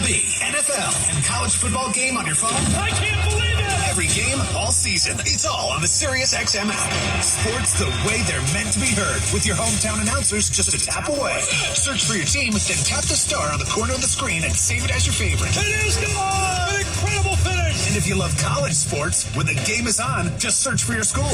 MLB, NFL, and college football game on your phone? I can't believe it! Every game, all season. It's all on the SiriusXM app. Sports the way they're meant to be heard, with your hometown announcers just a tap away. Search for your team, then tap the star on the corner of the screen and save it as your favorite. It is gone! An incredible finish! And if you love college sports, when the game is on, just search for your school.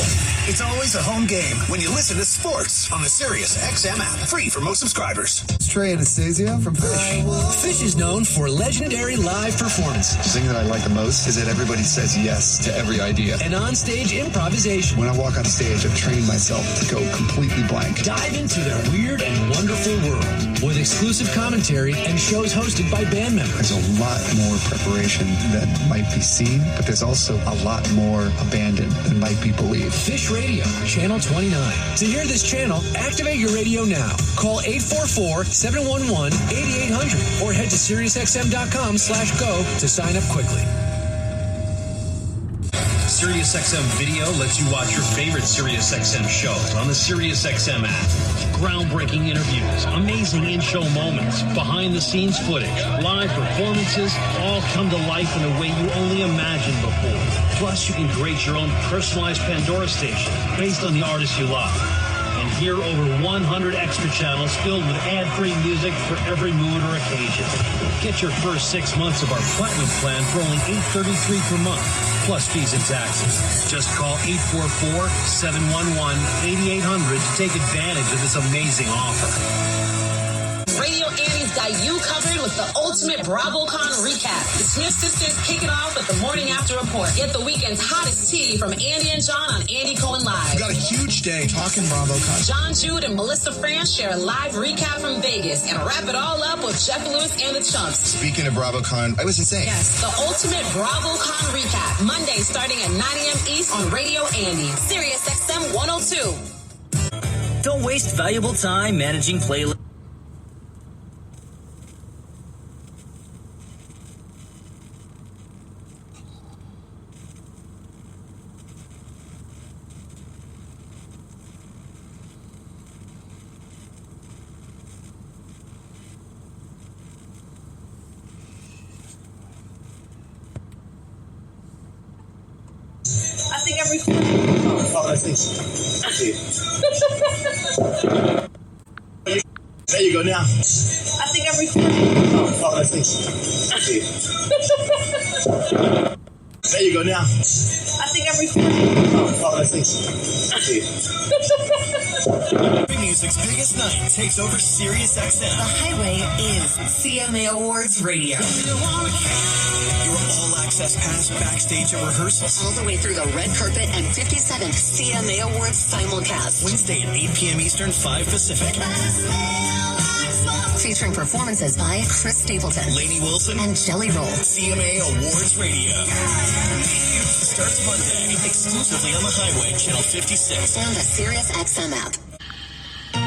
It's always a home game when you listen to sports on the SiriusXM app. Free for most subscribers. It's Trey Anastasio from Fish. Fish is known for legendary live performances. The thing that I like the most is that everybody says yes to every idea. And on-stage improvisation. When I walk on stage, I've trained myself to go completely blank. Dive into their weird and wonderful world with exclusive commentary and shows hosted by band members. There's a lot more preparation that might be seen, but there's also a lot more abandon than might be believed. Fish Radio, Channel 29. To hear this channel, activate your radio now. Call 844-711-8800 or head to SiriusXM.com/go to sign up quickly. SiriusXM Video lets you watch your favorite SiriusXM shows on the SiriusXM app. Groundbreaking interviews, amazing in-show moments, behind-the-scenes footage, live performances, all come to life in a way you only imagined before. Plus, you can create your own personalized Pandora station based on the artists you love. And hear over 100 extra channels filled with ad-free music for every mood or occasion. Get your first 6 months of our Platinum plan for only $8.33 per month, plus fees and taxes. Just call 844-711-8800 to take advantage of this amazing offer. Radio Annie's got you covered with the ultimate BravoCon recap. The Smith sisters kick it off with the Morning After Report. Get the weekend's hottest tea from Andy and John on Andy Cohen Live. We got a huge day talking BravoCon. John Jude and Melissa France share a live recap from Vegas and wrap it all up with Jeff Lewis and the Chunks. Speaking of BravoCon, it was insane. Yes, the ultimate BravoCon recap. Monday starting at 9 a.m. East on Radio Andy. Sirius XM 102. Don't waste valuable time managing playlists. I think I'm recording. Oh, I think so. There you go now. I think I'm recording. Oh, I think so. There you go now. I think I'm recording. Oh, I think so. Big music's biggest night takes over SiriusXM. The highway is CMA Awards Radio. Your all-access pass backstage at rehearsals. All the way through the red carpet and 57th CMA Awards simulcast. Wednesday at 8 p.m. Eastern, 5 Pacific. Featuring performances by Chris Stapleton, Lainey Wilson, and Jelly Roll. CMA Awards Radio. Starts Monday, exclusively on the highway, Channel 56. And the SiriusXM app.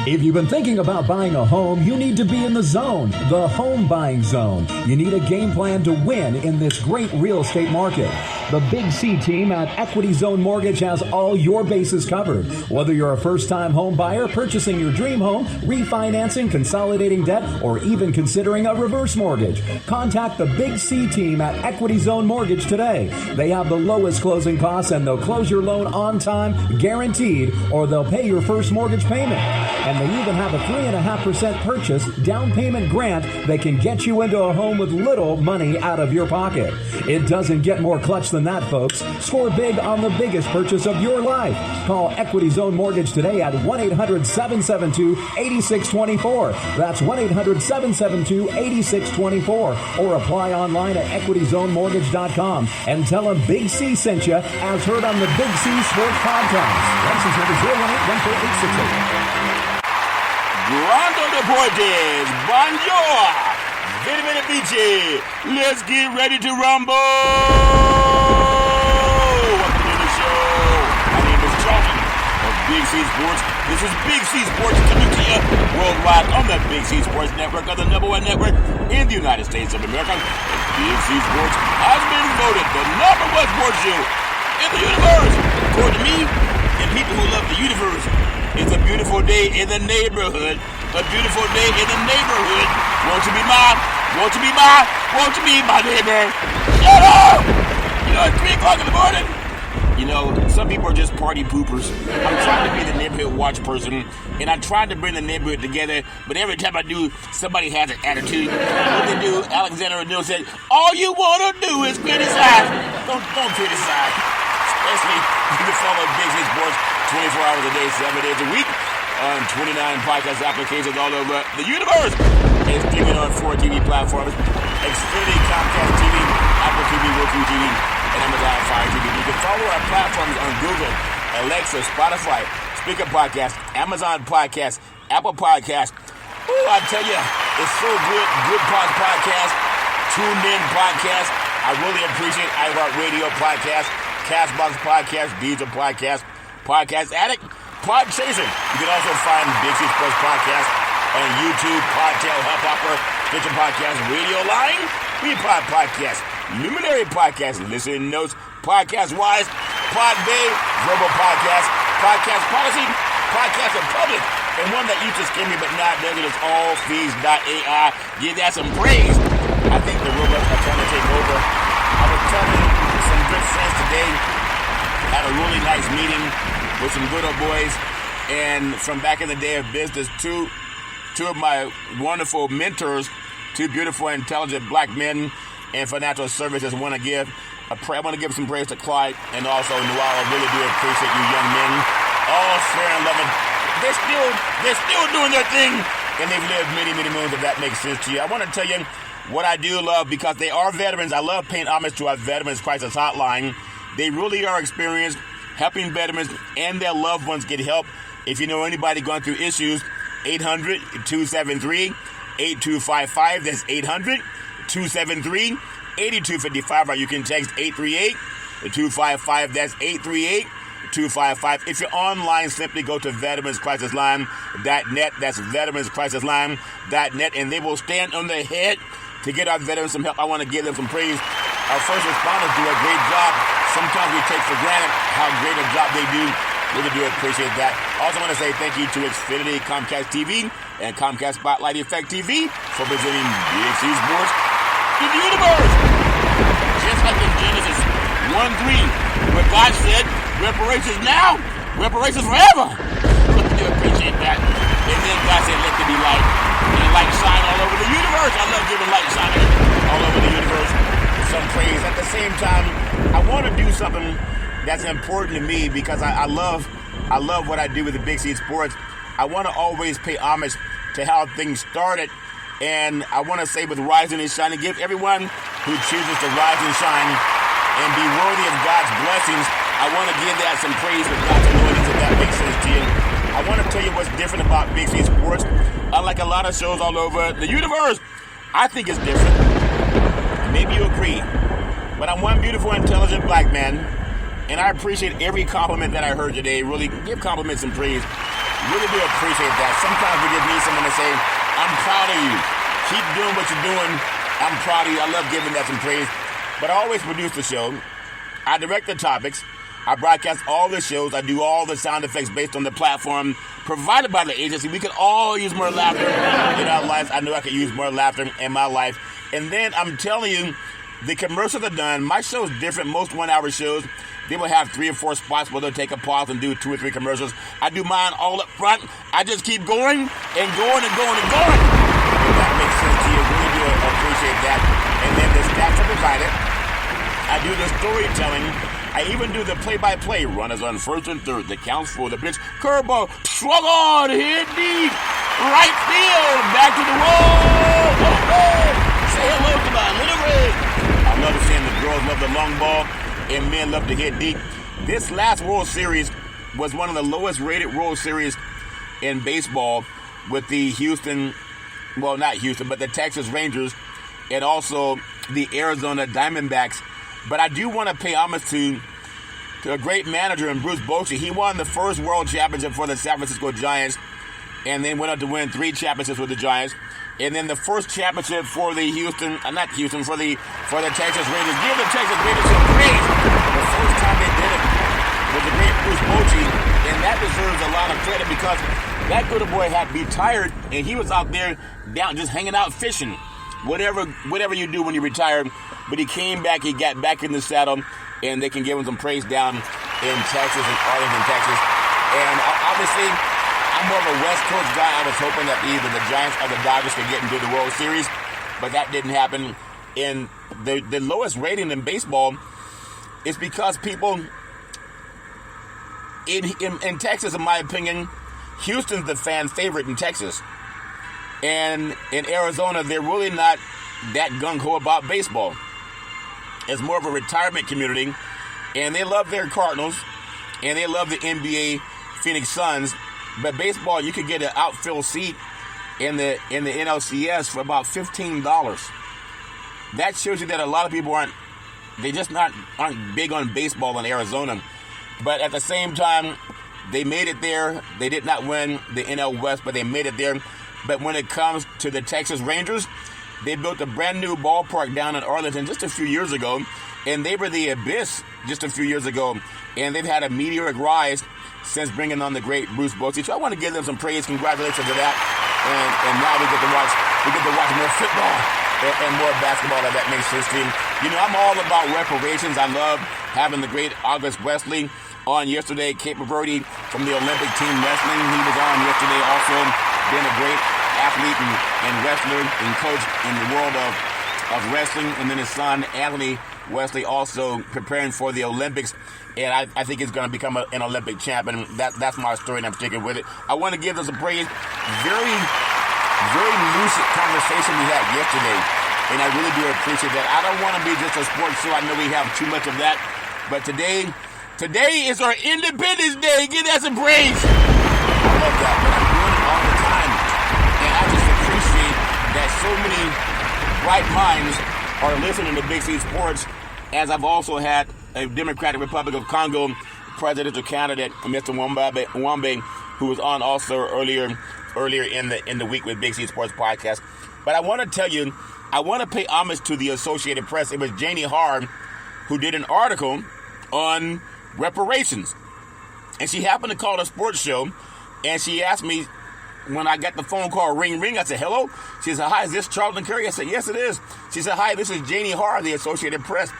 If you've been thinking about buying a home, you need to be in the zone, the home buying zone. You need a game plan to win in this great real estate market. The Big C team at Equity Zone Mortgage has all your bases covered. Whether you're a first-time home buyer, purchasing your dream home, refinancing, consolidating debt, or even considering a reverse mortgage, contact the Big C team at Equity Zone Mortgage today. They have the lowest closing costs and they'll close your loan on time, guaranteed, or they'll pay your first mortgage payment. And they even have a 3.5% purchase down payment grant that can get you into a home with little money out of your pocket. It doesn't get more clutch than that, folks. Score big on the biggest purchase of your life. Call Equity Zone Mortgage today at 1-800-772-8624. That's 1-800-772-8624. Or apply online at equityzonemortgage.com and tell them Big C sent you as heard on the Big C Sports Podcast. License number 018-14868. Grande Deportes, bonjour, very, very beachy. Let's get ready to rumble. Welcome to the show. My name is Charlie of Big C Sports. This is Big C Sports coming to you worldwide on the Big C Sports Network, of the #1 network in the United States of America. Big C Sports has been voted the #1 sports show in the universe. According to me and people who love the universe, it's a beautiful day in the neighborhood. a beautiful day in the neighborhood. Won't you be my neighbor? Shut up! At 3 o'clock in the morning. Some people are just party poopers. I'm trying to be the neighborhood watch person, and I tried to bring the neighborhood together, but every time I do, somebody has an attitude. What they do, Alexander O'Neill said, all you want to do is criticize. Don't criticize. Especially, you can follow Big City Sports 24 hours a day, 7 days a week, on 29 podcast applications all over the universe. And streaming on 4 TV platforms, Xfinity, Comcast TV, Apple TV, Roku TV, and Amazon Fire TV. You can follow our platforms on Google, Alexa, Spotify, Speaker Podcast, Amazon Podcast, Apple Podcast. I tell you, it's so good. Good Podcast, Tuned In Podcast. I really appreciate iHeartRadio Podcast, Castbox Podcast, Deezer Podcast, Podcast Addict, Podchaser. You can also find Big City Sports Podcast on YouTube, Podtail, Hubhopper, Stitcher Podcast, Radio Line, Repod Podcast, Luminary Podcast, Listen Notes, Podcast Wise, Podbay, Verbal Podcast, Podcast Policy, Podcast Republic, and one that used to scare me but not does it is allfees.ai. Give that some praise. I think the robots are trying to take over. I was telling some good friends today, had a really nice meeting with some good old boys, and from back in the day of business, two of my wonderful mentors, two beautiful, intelligent black men in financial services. I want to give some praise to Clyde and also Noel. I really do appreciate you young men, all fair and loving. They're still doing their thing, and they've lived many, many moons, if that makes sense to you. I want to tell you what I do love, because they are veterans. I love paying homage to our Veterans Crisis Hotline. They really are experienced, helping veterans and their loved ones get help. If you know anybody going through issues, 800-273-8255. That's 800-273-8255. Or you can text 838-255. That's 838-255. If you're online, simply go to veteranscrisisline.net. That's veteranscrisisline.net. And they will stand on their head to get our veterans some help. I want to give them some praise. Our first responders do a great job. Sometimes we take for granted how great a job they do. Really do appreciate that. Also want to say thank you to Xfinity, Comcast TV, and Comcast Spotlight Effect TV for presenting Big City Sports to the universe. Just like in Genesis 1:3, where God said, reparations now, reparations forever. Really do appreciate that. And then God said, let there be light. And light shine all over the universe. I love giving light shining all over the universe. Some praise. At the same time, I want to do something that's important to me, because I love what I do with the Big City Sports. I want to always pay homage to how things started, and I want to say with Rising and Shining, give everyone who chooses to rise and shine and be worthy of God's blessings. I want to give that some praise with God's anointing, if that makes sense to you. I want to tell you what's different about Big City Sports. Unlike a lot of shows all over the universe, I think it's different. Maybe you agree, but I'm one beautiful, intelligent black man. And I appreciate every compliment that I heard today. Really give compliments and praise. Really do appreciate that. Sometimes we just need someone to say, I'm proud of you. Keep doing what you're doing. I'm proud of you. I love giving that some praise. But I always produce the show. I direct the topics. I broadcast all the shows. I do all the sound effects based on the platform provided by the agency. We could all use more laughter in our lives. I know I could use more laughter in my life. And then I'm telling you, the commercials are done. My show is different. Most 1-hour shows, they will have 3 or 4 spots where they'll take a pause and do 2 or 3 commercials. I do mine all up front. I just keep going and going and going and going. If that makes sense to you, really do appreciate that. And then the stats are provided. I do the storytelling. I even do the play-by-play. Runners on first and third. The counts for the pitch. Curveball. Swung on. Hit deep. Right field. Back to the wall. Say hello to my little red. I love seeing the girls love the long ball and men love to hit deep. This last World Series was one of the lowest rated World Series in baseball, with the the Texas Rangers and also the Arizona Diamondbacks. But I do want to pay homage to a great manager in Bruce Bochy. He won the first World Championship for the San Francisco Giants, and then went on to win 3 championships with the Giants. And then the first championship for the for the Texas Rangers. Give the Texas Rangers some praise. The first time they did it was the great Bruce Bochy, and that deserves a lot of credit, because That good boy had retired, and he was out there down just hanging out fishing. Whatever you do when you retire. But he came back, he got back in the saddle, and they can give him some praise down in Texas and Arlington, Texas. And obviously, I'm more of a West Coast guy. I was hoping that either the Giants or the Dodgers could get into the World Series, but that didn't happen. And the lowest rating in baseball is because people in Texas, in my opinion, Houston's the fan favorite in Texas. And in Arizona, they're really not that gung-ho about baseball. It's more of a retirement community, and they love their Cardinals, and they love the NBA Phoenix Suns. But baseball, you could get an outfield seat in the NLCS for about $15. That shows you that a lot of people aren't big on baseball in Arizona. But at the same time, they made it there. They did not win the NL West, but they made it there. But when it comes to the Texas Rangers, they built a brand new ballpark down in Arlington just a few years ago, and they were the abyss just a few years ago. And they've had a meteoric rise since bringing on the great Bruce Bochy. So I want to give them some praise. Congratulations to that. And now we get to watch more football and more basketball that makes history. You know, I'm all about reparations. I love having the great August Wesley on yesterday. Cape Verde from the Olympic team wrestling. He was on yesterday also, being a great athlete and wrestler and coach in the world of wrestling. And then his son, Anthony Wesley, also preparing for the Olympics. And I think he's going to become an Olympic champion. That's my story, and I'm sticking with it. I want to give us a praise. Very, very lucid conversation we had yesterday, and I really do appreciate that. I don't want to be just a sports show. I know we have too much of that. But today is our Independence Day. Give that some praise. I love that, but I'm doing it all the time. And I just appreciate that so many bright minds are listening to Big C Sports, as I've also had a Democratic Republic of Congo presidential candidate, Mr. Nwambe, who was on also earlier in the week with Big C Sports Podcast. But I want to tell you, I want to pay homage to the Associated Press. It was Janie Hard who did an article on reparations. And she happened to call a sports show, and she asked me, when I got the phone call, ring, I said, hello? She said, hi, is this Charlton Curry? I said, yes, it is. She said, hi, this is Janie Hard, the Associated Press.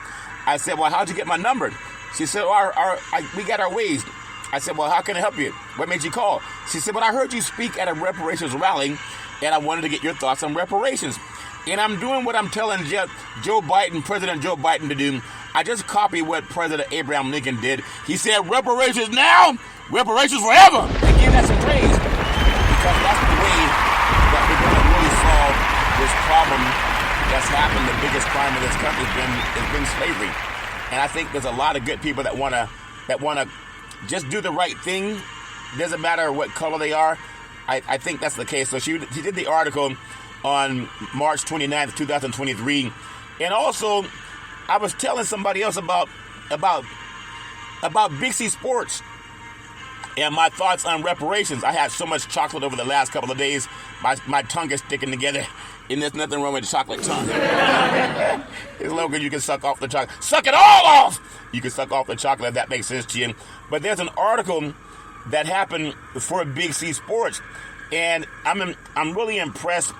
I said, well, how'd you get my number? She said, we got our ways. I said, well, how can I help you? What made you call? She said, well, I heard you speak at a reparations rally, and I wanted to get your thoughts on reparations. And I'm doing what I'm telling President Joe Biden to do. I just copied what President Abraham Lincoln did. He said, reparations now, reparations forever. And give that some praise. Because that's the way that we're going to really solve this problem that's happened. The biggest crime in this country has been slavery. And I think there's a lot of good people that want to just do the right thing. Doesn't matter what color they are. I think that's the case. So she did the article on March 29th, 2023. And also, I was telling somebody else about Big C Sports and my thoughts on reparations. I had so much chocolate over the last couple of days. My tongue is sticking together. And there's nothing wrong with a chocolate tongue. As long as you can suck off the chocolate. Suck it all off! You can suck off the chocolate if that makes sense to you. But there's an article that happened for Big C Sports. And I'm really impressed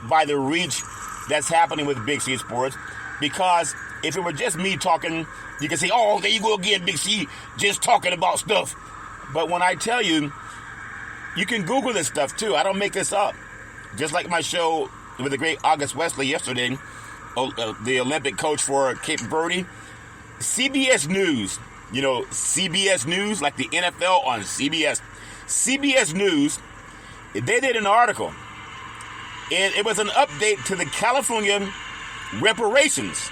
by the reach that's happening with Big C Sports. Because if it were just me talking, you can say, oh, there you go again, Big C, just talking about stuff. But when I tell you, you can Google this stuff too. I don't make this up. Just like my show with the great August Wesley yesterday, the Olympic coach for Cape Verde. CBS News, CBS News, like the NFL on CBS. CBS News, they did an article. And it was an update to the California reparations.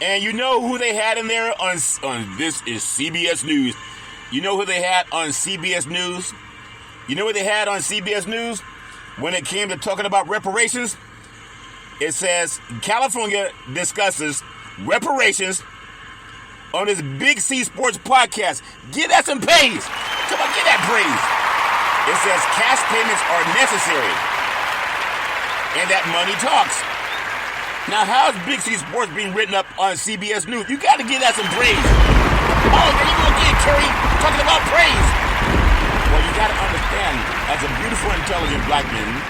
And you know who they had in there on this is CBS News. You know who they had on CBS News? You know what they had on CBS News? When it came to talking about reparations, it says California discusses reparations on this Big C Sports Podcast. Give that some praise. Come on, get that praise. It says cash payments are necessary and that money talks. Now, how's Big C Sports being written up on CBS News? You got to give that some praise. Oh, there you go again, Curry, talking about praise. Well, you got to understand, as a beautiful, intelligent black man,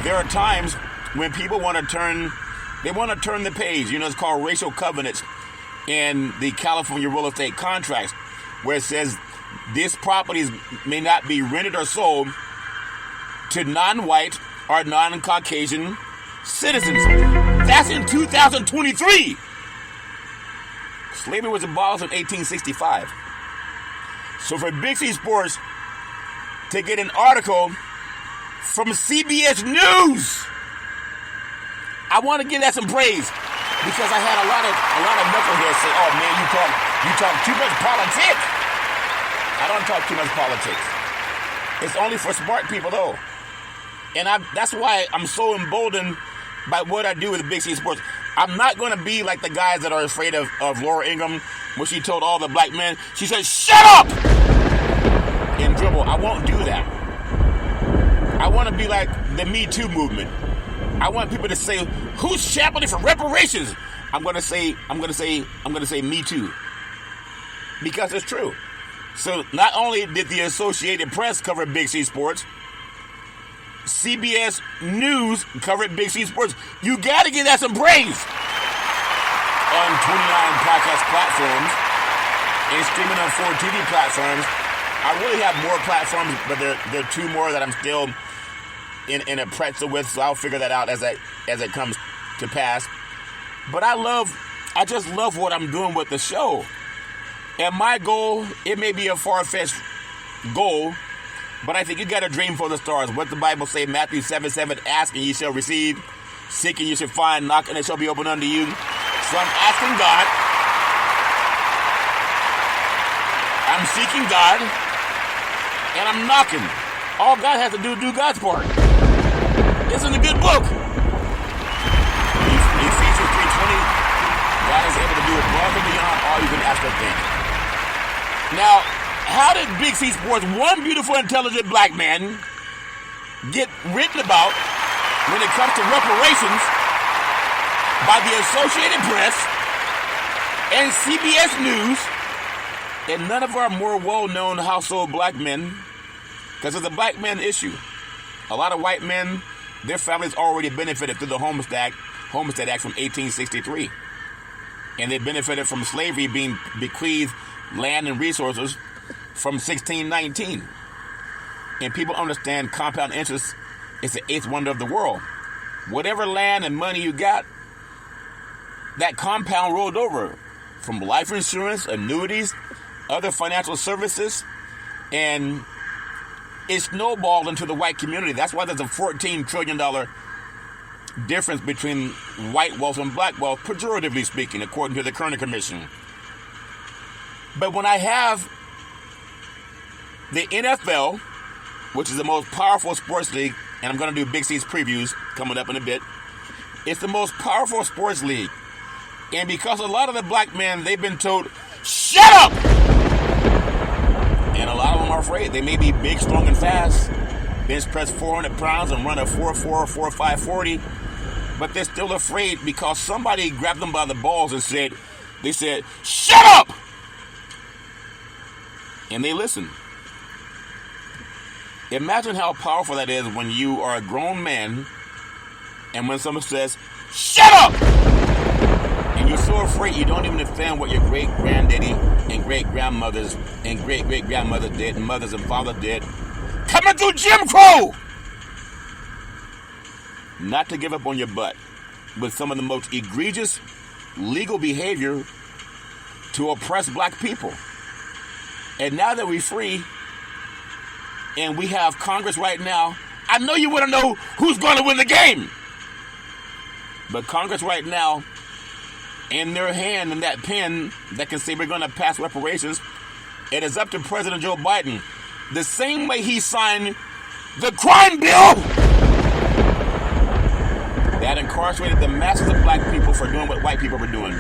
there are times when people want to turn the page. You know, it's called racial covenants in the California real estate contracts, where it says these properties may not be rented or sold to non-white or non-Caucasian citizens. That's in 2023. Slavery was abolished in 1865. So for Big C Sports to get an article from CBS News, I want to give that some praise, because I had a lot of knuckleheads say, "Oh man, you talk too much politics." I don't talk too much politics. It's only for smart people though, and that's why I'm so emboldened by what I do with Big C Sports. I'm not going to be like the guys that are afraid of Laura Ingraham when she told all the black men, she said, "Shut up!" and dribble. I won't do that. I want to be like the Me Too movement. I want people to say, "Who's championing for reparations?" I'm going to say Me Too, because it's true. So not only did the Associated Press cover Big C Sports, CBS News covered Big C Sports. You got to give that some praise. On 29 podcast platforms and streaming on 4 TV platforms. I really have more platforms, but there are 2 more that I'm still in a pretzel with, so I'll figure that out as it comes to pass. But I just love what I'm doing with the show. And my goal, it may be a far-fetched goal, but I think you got to dream for the stars. What the Bible say, Matthew 7:7, ask and ye shall receive, seek and you shall find, knock and it shall be opened unto you. So I'm asking God, I'm seeking God, and I'm knocking. All God has to do is do God's part. It's in the good book. Ephesians 3:20, God is able to do above and beyond all you can ask or think. Now, how did Big C Sports, one beautiful, intelligent black man, get written about when it comes to reparations by the Associated Press and CBS News and none of our more well-known household black men? Because it's a black man issue. A lot of white men, their families already benefited through the Homestead Act from 1863. And they benefited from slavery being bequeathed land and resources from 1619. And people understand compound interest is the 8th wonder of the world. Whatever land and money you got, that compound rolled over from life insurance, annuities, other financial services, and it snowballed into the white community. That's why there's a $14 trillion difference between white wealth and black wealth, pejoratively speaking, according to the Kerner Commission. But when I have the NFL, which is the most powerful sports league, and I'm going to do Big C's previews coming up in a bit, it's the most powerful sports league. And because a lot of the black men, they've been told, "Shut up!" And a lot of them are afraid. They may be big, strong, and fast, bench press 400 pounds and run a 4.4, 4.5 40, but they're still afraid because somebody grabbed them by the balls and said, "Shut up!" And they listen. Imagine how powerful that is when you are a grown man and when someone says, "Shut up!" and you're so afraid you don't even defend what your great-granddaddy and great-grandmothers and great-great-grandmothers did and mothers and fathers did. Coming through Jim Crow! Not to give up on your butt with some of the most egregious legal behavior to oppress black people. And now that we're free and we have Congress right now, I know you want to know who's going to win the game. But Congress right now, in their hand, in that pen that can say we're going to pass reparations, it is up to President Joe Biden. The same way he signed the crime bill that incarcerated the masses of black people for doing what white people were doing,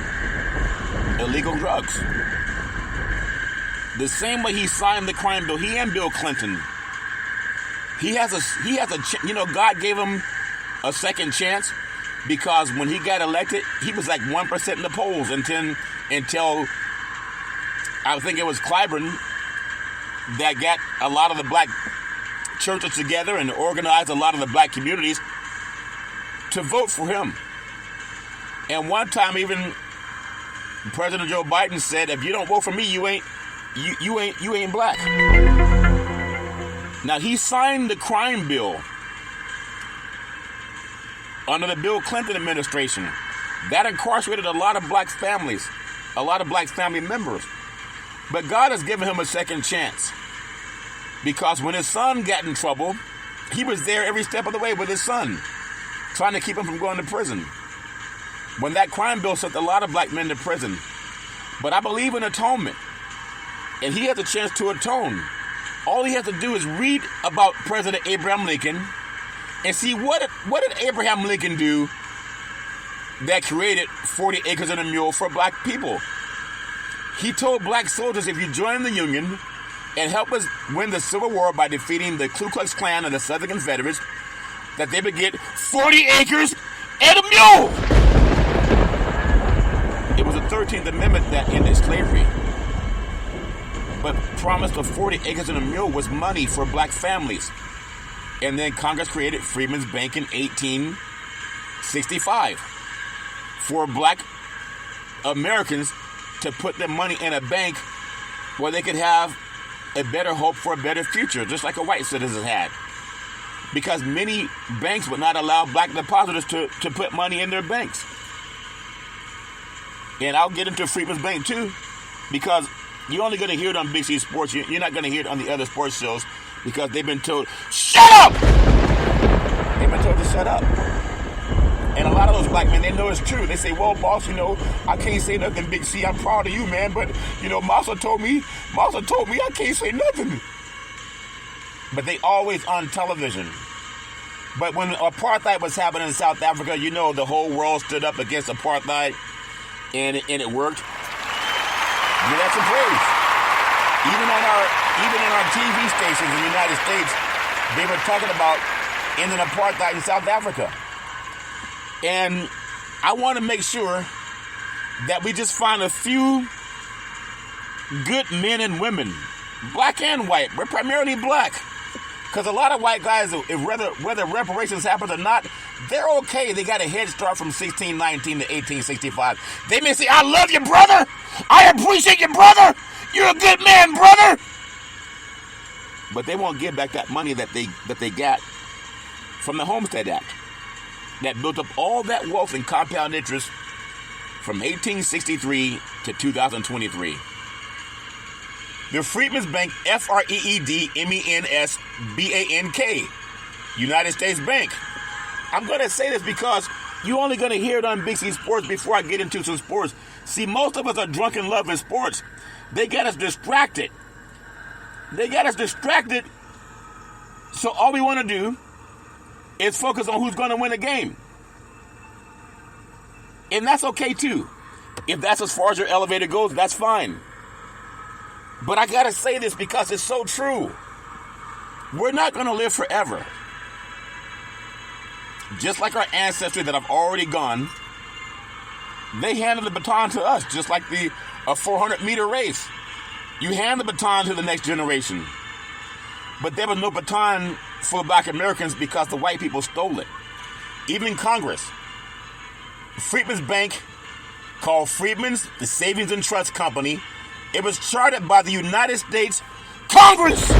illegal drugs. The same way he signed the crime bill, he and Bill Clinton, God gave him a second chance because when he got elected, he was like 1% in the polls until I think it was Clyburn that got a lot of the black churches together and organized a lot of the black communities to vote for him. And one time even President Joe Biden said, if you don't vote for me, you ain't black. Now, he signed the crime bill under the Bill Clinton administration. That incarcerated a lot of black families, a lot of black family members. But God has given him a second chance. Because when his son got in trouble, he was there every step of the way with his son, trying to keep him from going to prison. When that crime bill sent a lot of black men to prison. But I believe in atonement. And he has a chance to atone. All he has to do is read about President Abraham Lincoln and see what did Abraham Lincoln do that created 40 acres and a mule for black people. He told black soldiers, if you join the Union and help us win the Civil War by defeating the Ku Klux Klan and the Southern Confederates, that they would get 40 acres and a mule. It was the 13th Amendment that ended slavery. But promised of 40 acres and a mule was money for black families. And then Congress created Freedmen's Bank in 1865 for black Americans to put their money in a bank where they could have a better hope for a better future, just like a white citizen had. Because many banks would not allow black depositors to put money in their banks. And I'll get into Freedmen's Bank too, because you're only going to hear it on Big C Sports. You're not going to hear it on the other sports shows because they've been told, shut up! They've been told to shut up. And a lot of those black men, they know it's true. They say, well, boss, I can't say nothing, Big C. I'm proud of you, man. But, Massa told me I can't say nothing. But they always on television. But when apartheid was happening in South Africa, the whole world stood up against apartheid, and it worked. Give that some praise. Even in our TV stations in the United States, they were talking about ending apartheid in South Africa. And I want to make sure that we just find a few good men and women, black and white. We're primarily black. Because a lot of white guys, whether reparations happen or not, they're okay. They got a head start from 1619 to 1865. They may say, I love you, brother. I appreciate you, brother. You're a good man, brother. But they won't give back that money that they got from the Homestead Act that built up all that wealth and compound interest from 1863 to 2023. The Freedmen's Bank, FREEDMENSBANK, United States Bank. I'm going to say this because you're only going to hear it on Big C Sports before I get into some sports. See, most of us are drunk in love in sports. They got us distracted. So all we want to do is focus on who's going to win a game. And that's okay too. If that's as far as your elevator goes, that's fine. But I gotta say this because it's so true. We're not gonna live forever. Just like our ancestors that have already gone, they handed the baton to us, just like a 400-meter race. You hand the baton to the next generation. But there was no baton for black Americans because the white people stole it. Even in Congress. Freedmen's Bank, called Freedmen's, the Savings and Trust Company, it was chartered by the United States Congress,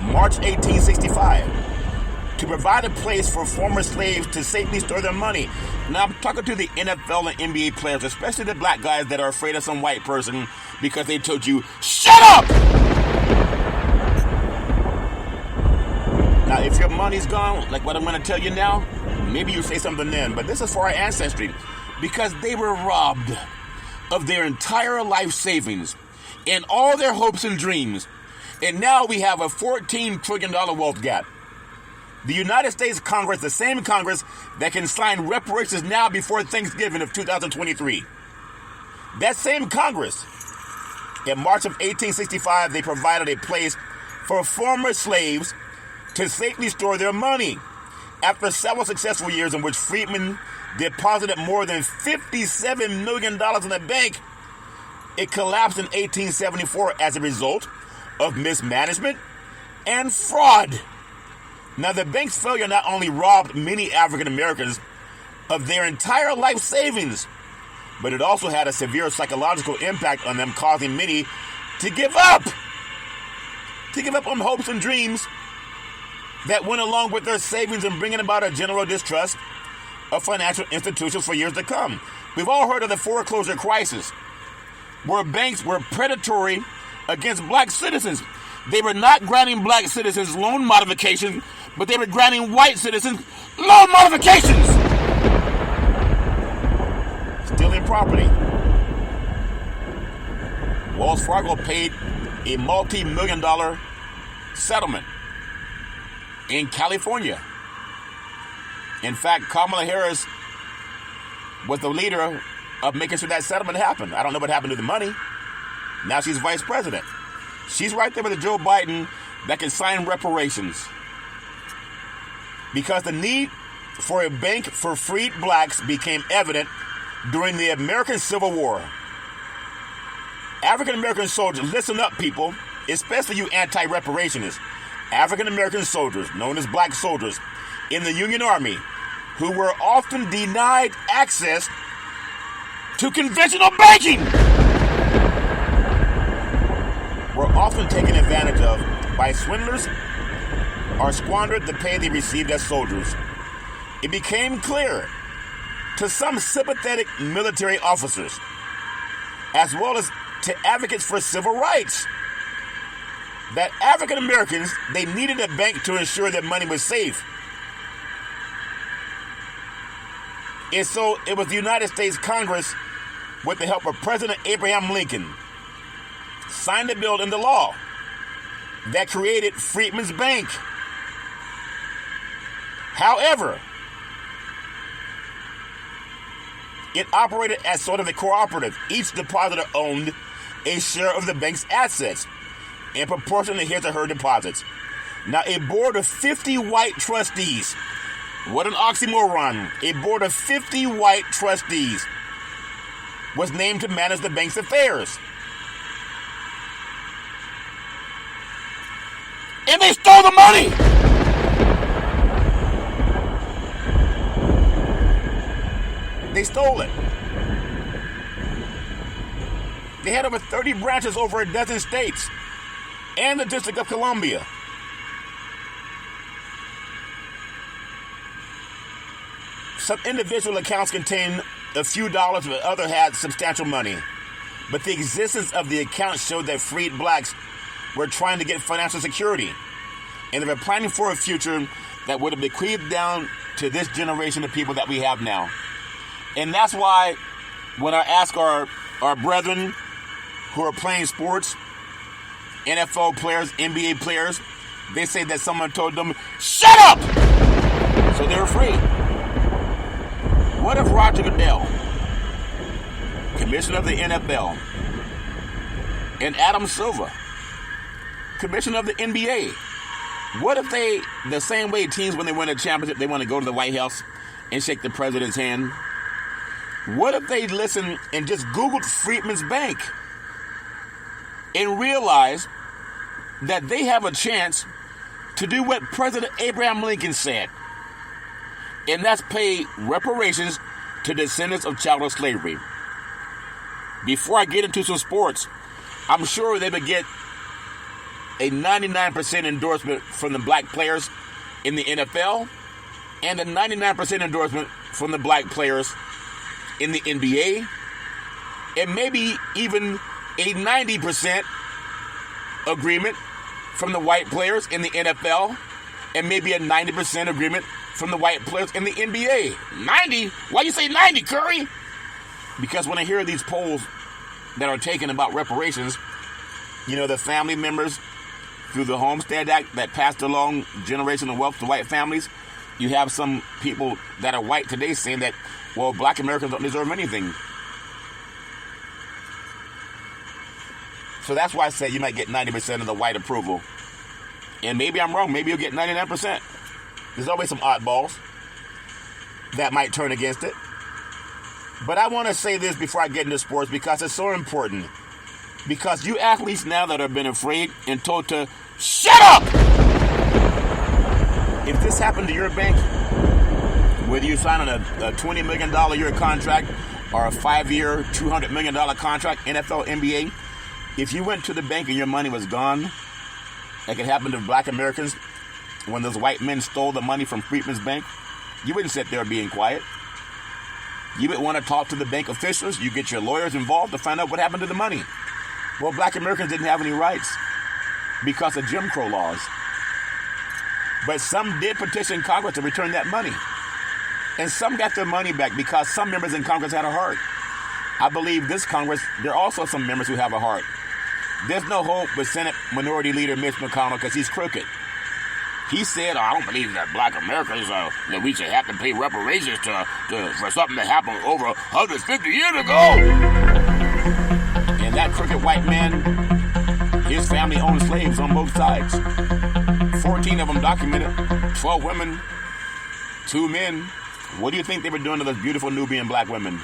March 1865, to provide a place for former slaves to safely store their money. Now, I'm talking to the NFL and NBA players, especially the black guys that are afraid of some white person because they told you, shut up! Now, if your money's gone, like what I'm going to tell you now, maybe you say something then, but this is for our ancestry, because they were robbed of their entire life savings and all their hopes and dreams. And now we have a $14 trillion wealth gap. The United States Congress, the same Congress that can sign reparations now before Thanksgiving of 2023. That same Congress, in March of 1865, they provided a place for former slaves to safely store their money. After several successful years in which freedmen deposited more than $57 million in the bank, It collapsed in 1874 as a result of mismanagement and fraud. Now, the bank's failure not only robbed many African Americans of their entire life savings, but it also had a severe psychological impact on them, causing many to give up on hopes and dreams that went along with their savings and bringing about a general distrust of financial institutions for years to come. We've all heard of the foreclosure crisis, where banks were predatory against black citizens. They were not granting black citizens loan modifications, but they were granting white citizens loan modifications. Stealing property. Wells Fargo paid a multi-million-dollar settlement in California. In fact, Kamala Harris was the leader of making sure that settlement happened. I don't know what happened to the money. Now she's vice president. She's right there with Joe Biden that can sign reparations. Because the need for a bank for freed blacks became evident during the American Civil War. African American soldiers, listen up, people, especially you anti-reparationists. African American soldiers, known as black soldiers, in the Union Army, who were often denied access to conventional banking, were often taken advantage of by swindlers or squandered the pay they received as soldiers. It became clear to some sympathetic military officers, as well as to advocates for civil rights, that African Americans, they needed a bank to ensure that money was safe. And so it was the United States Congress, with the help of President Abraham Lincoln, signed a bill into law that created Freedmen's Bank. However, it operated as sort of a cooperative. Each depositor owned a share of the bank's assets in proportion to his or her deposits. Now, a board of 50 white trustees, what an oxymoron, a board of 50 white trustees was named to manage the bank's affairs. And they stole the money! They stole it. They had over 30 branches over a dozen states and the District of Columbia. Some individual accounts contained a few dollars, but others had substantial money. But the existence of the account showed that freed blacks were trying to get financial security, and they were planning for a future that would have bequeathed down to this generation of people that we have now. And that's why when I ask our brethren who are playing sports, NFL players, NBA players, they say that someone told them, shut up! So they're afraid. What if Roger Goodell, commissioner of the NFL, and Adam Silver, commissioner of the NBA, what if they, the same way teams when they win a championship, they want to go to the White House and shake the president's hand? What if they listened and just Googled Freedmen's Bank and realized that they have a chance to do what President Abraham Lincoln said, and that's pay reparations to descendants of chattel slavery? Before I get into some sports, I'm sure they would get a 99% endorsement from the black players in the NFL and a 99% endorsement from the black players in the NBA, and maybe even a 90% agreement from the white players in the NFL, and maybe a 90% agreement from the white players in the NBA. 90? Why you say 90, Curry? Because when I hear these polls that are taken about reparations, you know, the family members through the Homestead Act that passed along generational wealth to white families, you have some people that are white today saying that, well, black Americans don't deserve anything. So that's why I say you might get 90% of the white approval. And maybe I'm wrong. Maybe you'll get 99%. There's always some oddballs that might turn against it. But I want to say this before I get into sports because it's so important. Because you athletes now that have been afraid and told to shut up! If this happened to your bank, whether you sign on a $20 million a year contract or a 5-year, $200 million contract, NFL, NBA, if you went to the bank and your money was gone, like it happened to black Americans when those white men stole the money from Freedman's Bank, you wouldn't sit there being quiet. You would want to talk to the bank officials. You get your lawyers involved to find out what happened to the money. Well, black Americans didn't have any rights because of Jim Crow laws. But some did petition Congress to return that money. And some got their money back because some members in Congress had a heart. I believe this Congress, there are also some members who have a heart. There's no hope with Senate Minority Leader Mitch McConnell because he's crooked. He said, I don't believe that black Americans, that we should have to pay reparations for something that happened over 150 years ago. And that crooked white man, his family owned slaves on both sides. 14 of them documented, 12 women, 2 men. What do you think they were doing to those beautiful Nubian black women?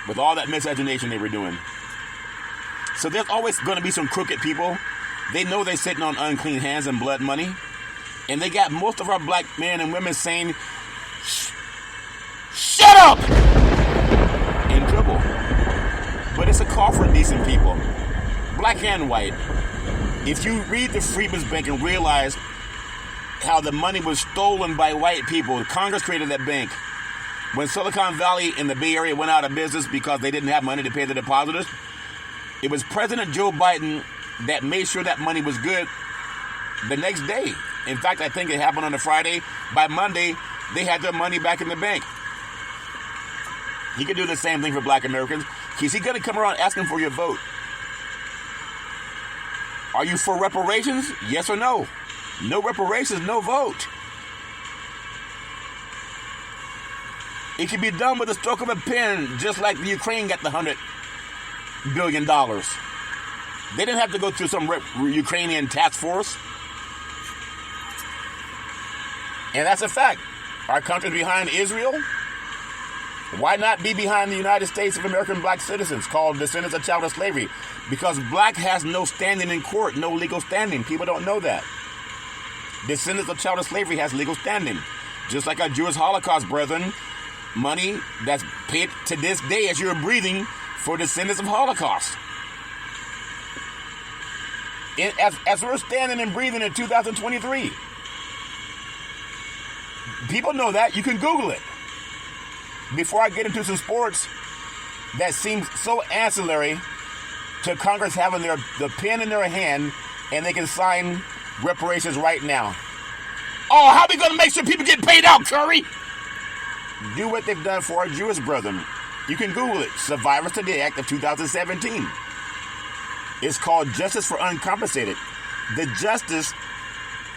With all that miscegenation they were doing. So there's always going to be some crooked people. They know they're sitting on unclean hands and blood money. And they got most of our black men and women saying, shut up! In trouble. But it's a call for decent people. Black and white. If you read the Freedmen's Bank and realize how the money was stolen by white people, Congress created that bank. When Silicon Valley in the Bay Area went out of business because they didn't have money to pay the depositors, it was President Joe Biden that made sure that money was good the next day. In fact, I think it happened on a Friday. By Monday, they had their money back in the bank. He could do the same thing for black Americans. Is he going to come around asking for your vote? Are you for reparations? Yes or no? No reparations, no vote. It can be done with a stroke of a pen, just like the Ukraine got the $100 billion. They didn't have to go through some Ukrainian task force. And that's a fact. Our country's behind Israel. Why not be behind the United States of American black citizens called descendants of child of slavery? Because black has no standing in court, no legal standing. People don't know that. Descendants of child of slavery has legal standing. Just like our Jewish Holocaust brethren, money that's paid to this day as you're breathing for descendants of Holocaust. As we're standing and breathing in 2023. People know that. You can Google it. Before I get into some sports that seems so ancillary to Congress having the pen in their hand and they can sign reparations right now. Oh, how are we going to make sure people get paid out, Curry? Do what they've done for our Jewish brethren. You can Google it. Survivors Today Act of 2017. It's called Justice for Uncompensated. The Justice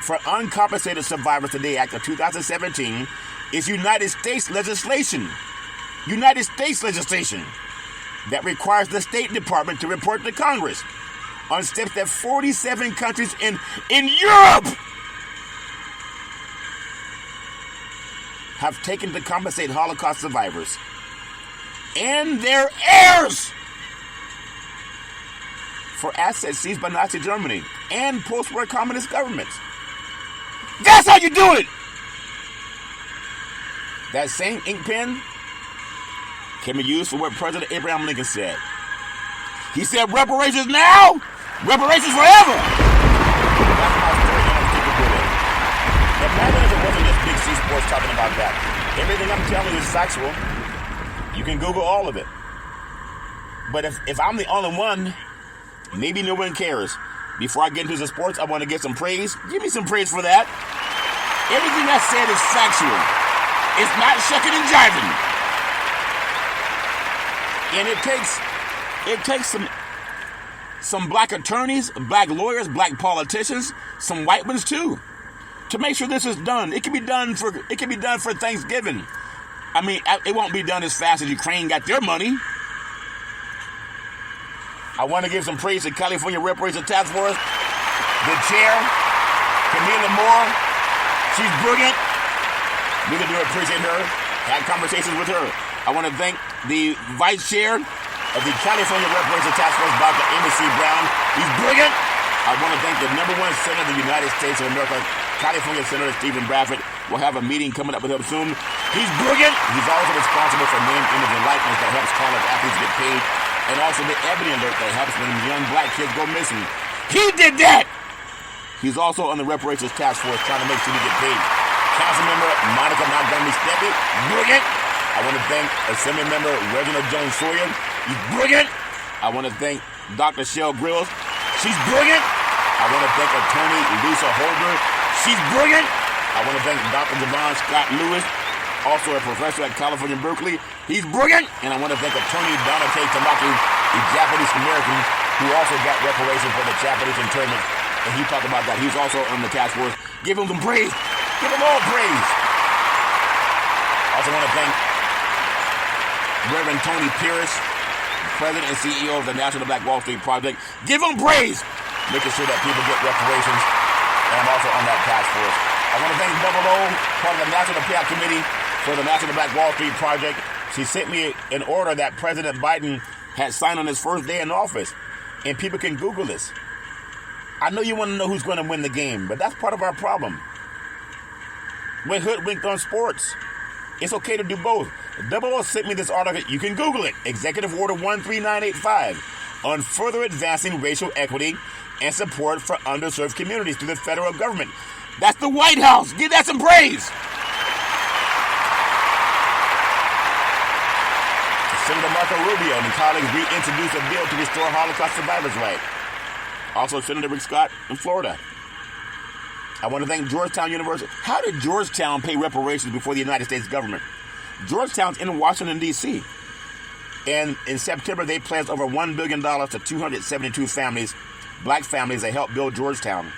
for Uncompensated Survivors Today Act of 2017 is United States legislation. United States legislation that requires the State Department to report to Congress on steps that 47 countries in Europe have taken to compensate Holocaust survivors and their heirs for assets seized by Nazi Germany and post-war communist governments. That's how you do it! That same ink pen can be used for what President Abraham Lincoln said. He said, reparations now, reparations forever. That's how storytellers people do it. Imagine if it wasn't just Big C Sports talking about that. Everything I'm telling you is factual. You can Google all of it. But if I'm the only one, maybe no one cares. Before I get into the sports, I want to get some praise. Give me some praise for that. Everything I said is factual. It's not shucking and jiving. And it takes some black attorneys, black lawyers, black politicians, some white ones too, to make sure this is done. It can be done for Thanksgiving. I mean, it won't be done as fast as Ukraine got their money. I want to give some praise to California Reparations Task Force, the chair, Camila Moore. She's brilliant. We do appreciate her. Had conversations with her. I want to thank the vice chair, of the California Reparations Task Force, Dr. Amy C. Brown. He's brilliant. I want to thank the number one senator of the United States of America, California Senator Stephen Bradford. We'll have a meeting coming up with him soon. He's brilliant. He's also responsible for name, image, and likeness that helps college athletes get paid, and also the Ebony Alert that helps when young black kids go missing. He did that! He's also on the Reparations Task Force trying to make sure we get paid. Councilmember Monica Montgomery Steppe, brilliant. I want to thank Assemblymember Reginald Jones Sawyer. He's brilliant. I want to thank Dr. Shell Grills. She's brilliant. I want to thank Attorney Lisa Holder. She's brilliant. I want to thank Dr. Javon Scott Lewis, also a professor at California Berkeley. He's brilliant. And I want to thank Attorney Donna K. Tamaki, a Japanese American who also got reparations for the Japanese internment. And he talked about that. He's also on the task force. Give him some praise. Give him all praise. Also want to thank Reverend Tony Pierce, President and CEO of the National Black Wall Street Project. Give him praise, making sure that people get reparations. And I'm also on that task force. I want to thank Double O, part of the National Payout Committee for the National Black Wall Street Project. She sent me an order that President Biden had signed on his first day in office. And people can Google this. I know you want to know who's going to win the game, but that's part of our problem. We're hoodwinked on sports. It's okay to do both. Double O sent me this article. You can Google it. Executive Order 13985 on further advancing racial equity and support for underserved communities through the federal government. That's the White House. Give that some praise. Senator Marco Rubio and colleagues reintroduced a bill to restore Holocaust survivors' rights. Also, Senator Rick Scott in Florida. I want to thank Georgetown University. How did Georgetown pay reparations before the United States government? Georgetown's in Washington, D.C. And in September, they pledged over $1 billion to 272 families, black families, that helped build Georgetown.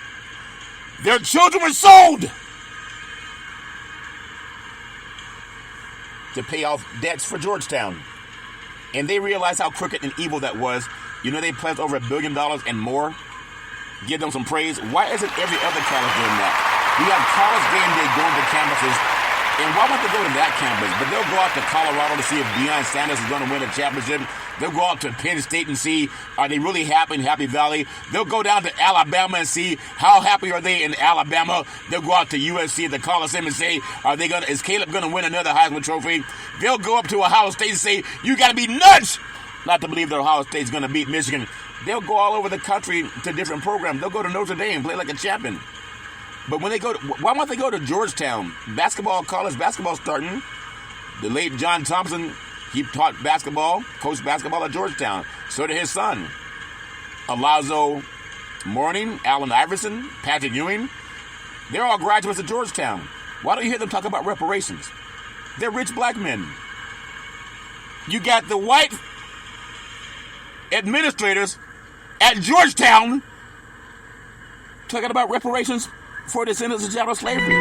Their children were sold to pay off debts for Georgetown. And they realized how crooked and evil that was. You know, they pledged over $1 billion and more. Give them some praise. Why isn't every other college doing that? We have college game day going to campuses, and why won't they go to that campus? But they'll go out to Colorado to see if Deion Sanders is going to win a championship. They'll go out to Penn State and see, are they really happy in Happy Valley? They'll go down to Alabama and see how happy are they in Alabama. They'll go out to USC at the Coliseum and say, is Caleb going to win another Heisman Trophy? They'll go up to Ohio State and say, you got to be nuts not to believe that Ohio State's going to beat Michigan. They'll go all over the country to different programs. They'll go to Notre Dame and play like a champion. But when they go, why won't they go to Georgetown? Basketball, college basketball starting. The late John Thompson, he taught basketball, coached basketball at Georgetown. So did his son. Alonzo Mourning, Allen Iverson, Patrick Ewing. They're all graduates of Georgetown. Why don't you hear them talk about reparations? They're rich black men. You got the white administrators at Georgetown talking about reparations for descendants of chattel slavery.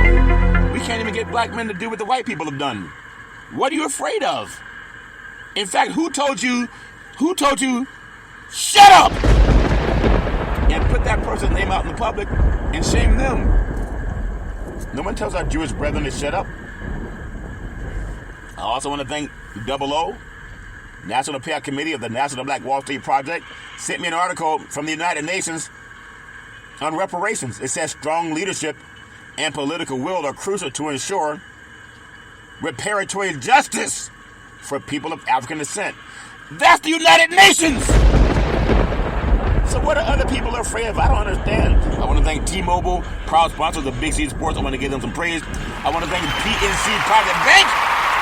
We can't even get black men to do what the white people have done. What are you afraid of? In fact, who told you, shut up! And put that person's name out in the public and shame them. No one tells our Jewish brethren to shut up. I also want to thank Double O, National Payout Committee of the National Black Wall Street Project, sent me an article from the United Nations on reparations. It says strong leadership and political will are crucial to ensure reparatory justice for people of African descent. That's the United Nations! So what are other people afraid of? I don't understand. I want to thank T-Mobile, proud sponsors of Big C Sports. I want to give them some praise. I want to thank PNC Private Bank,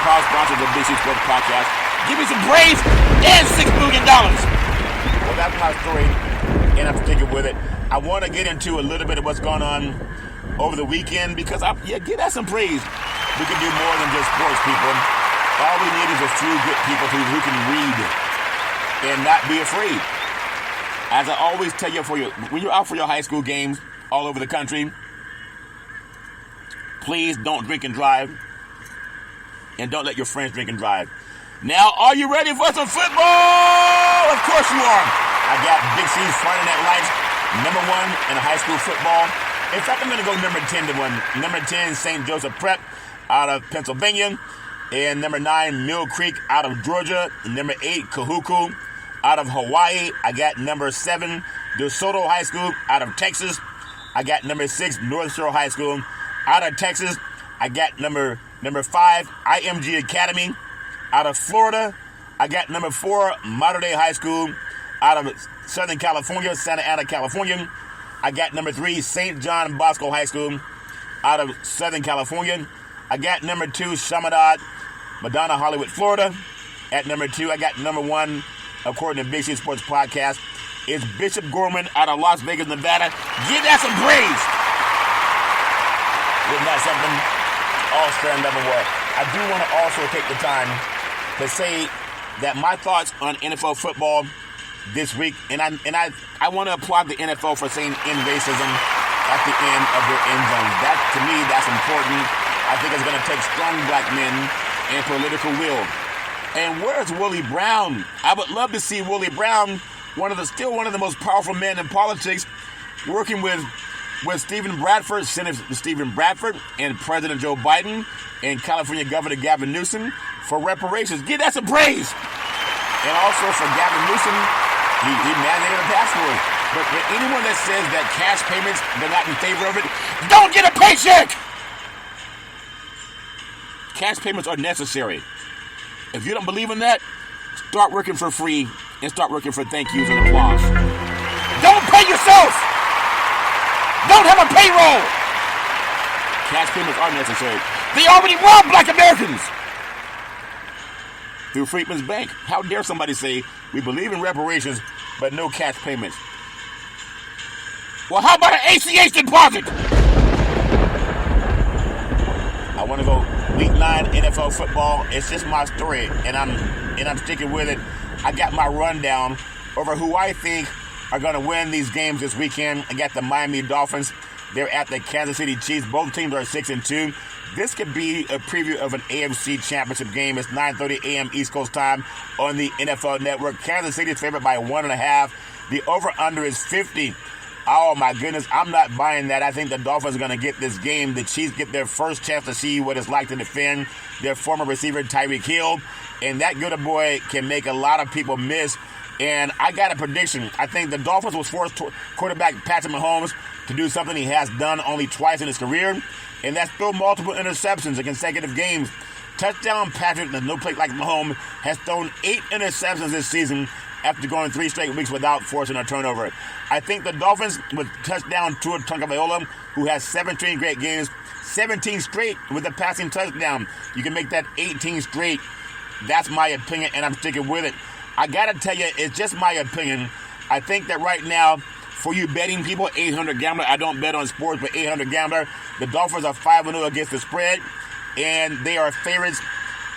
proud sponsors of Big C Sports Podcast. Give me some praise and $6 million. Well, that's my story, and I'm sticking with it. I want to get into a little bit of what's going on over the weekend because, give that some praise. We can do more than just sports, people. All we need is a few good people who can read and not be afraid. As I always tell you, when you're out for your high school games all over the country, please don't drink and drive, and don't let your friends drink and drive. Now, are you ready for some football? Of course you are. I got Big C's Friday Night Lights, number 1 in high school football. In fact, I'm going to go number 10 to 1. Number 10, St. Joseph Prep out of Pennsylvania. And number 9, Mill Creek out of Georgia. And number 8, Kahuku out of Hawaii. I got number 7, DeSoto High School out of Texas. I got number 6, North Shore High School out of Texas. I got number 5, IMG Academy out of Florida. I got number 4, Mater Dei High School out of Southern California, Santa Ana, California. I got number 3, St. John Bosco High School out of Southern California. I got number 2, Chaminade, Madonna, Hollywood, Florida. At number 2, I got number 1, according to Big C Sports Podcast, is Bishop Gorman out of Las Vegas, Nevada. Give that some praise. Isn't that something? All stand up and what? I do want to also take the time to say that my thoughts on NFL football this week, and I want to applaud the NFL for saying end racism at the end of their end zones. That, to me, that's important. I think it's going to take strong black men and political will. And where's Willie Brown? I would love to see Willie Brown, still one of the most powerful men in politics, working with Stephen Bradford, Senator Stephen Bradford, and President Joe Biden, and California Governor Gavin Newsom for reparations. Give that some praise. And also for Gavin Newsom, he mandated a passport. But for anyone that says that cash payments, they're not in favor of it, don't get a paycheck! Cash payments are necessary. If you don't believe in that, start working for free and start working for thank yous and applause. Don't pay yourself! Don't have a payroll! Cash payments are necessary. They already robbed black Americans! Through Freedman's Bank. How dare somebody say, we believe in reparations, but no cash payments? Well, how about an ACH deposit? I want to go Week 9 NFL football. It's just my story, and I'm sticking with it. I got my rundown over who I think are going to win these games this weekend. I got the Miami Dolphins. They're at the Kansas City Chiefs. Both teams are 6-2. This could be a preview of an AFC Championship game. It's 9:30 a.m. East Coast time on the NFL Network. Kansas City is favored by 1.5. The over-under is 50. Oh, my goodness. I'm not buying that. I think the Dolphins are going to get this game. The Chiefs get their first chance to see what it's like to defend their former receiver, Tyreek Hill. And that good boy can make a lot of people miss. And I got a prediction. I think the Dolphins will force quarterback Patrick Mahomes to do something he has done only twice in his career, and that's throw multiple interceptions in consecutive games. Touchdown Patrick, there's no play like Mahomes, has thrown 8 interceptions this season after going 3 straight weeks without forcing a turnover. I think the Dolphins with touchdown Tua Tagovailoa, who has 17 great games, 17 straight with a passing touchdown. You can make that 18 straight. That's my opinion, and I'm sticking with it. I got to tell you, it's just my opinion. I think that right now, for you betting people, 800 Gambler, I don't bet on sports, but 800 Gambler, the Dolphins are 5-0 against the spread, and they are favorites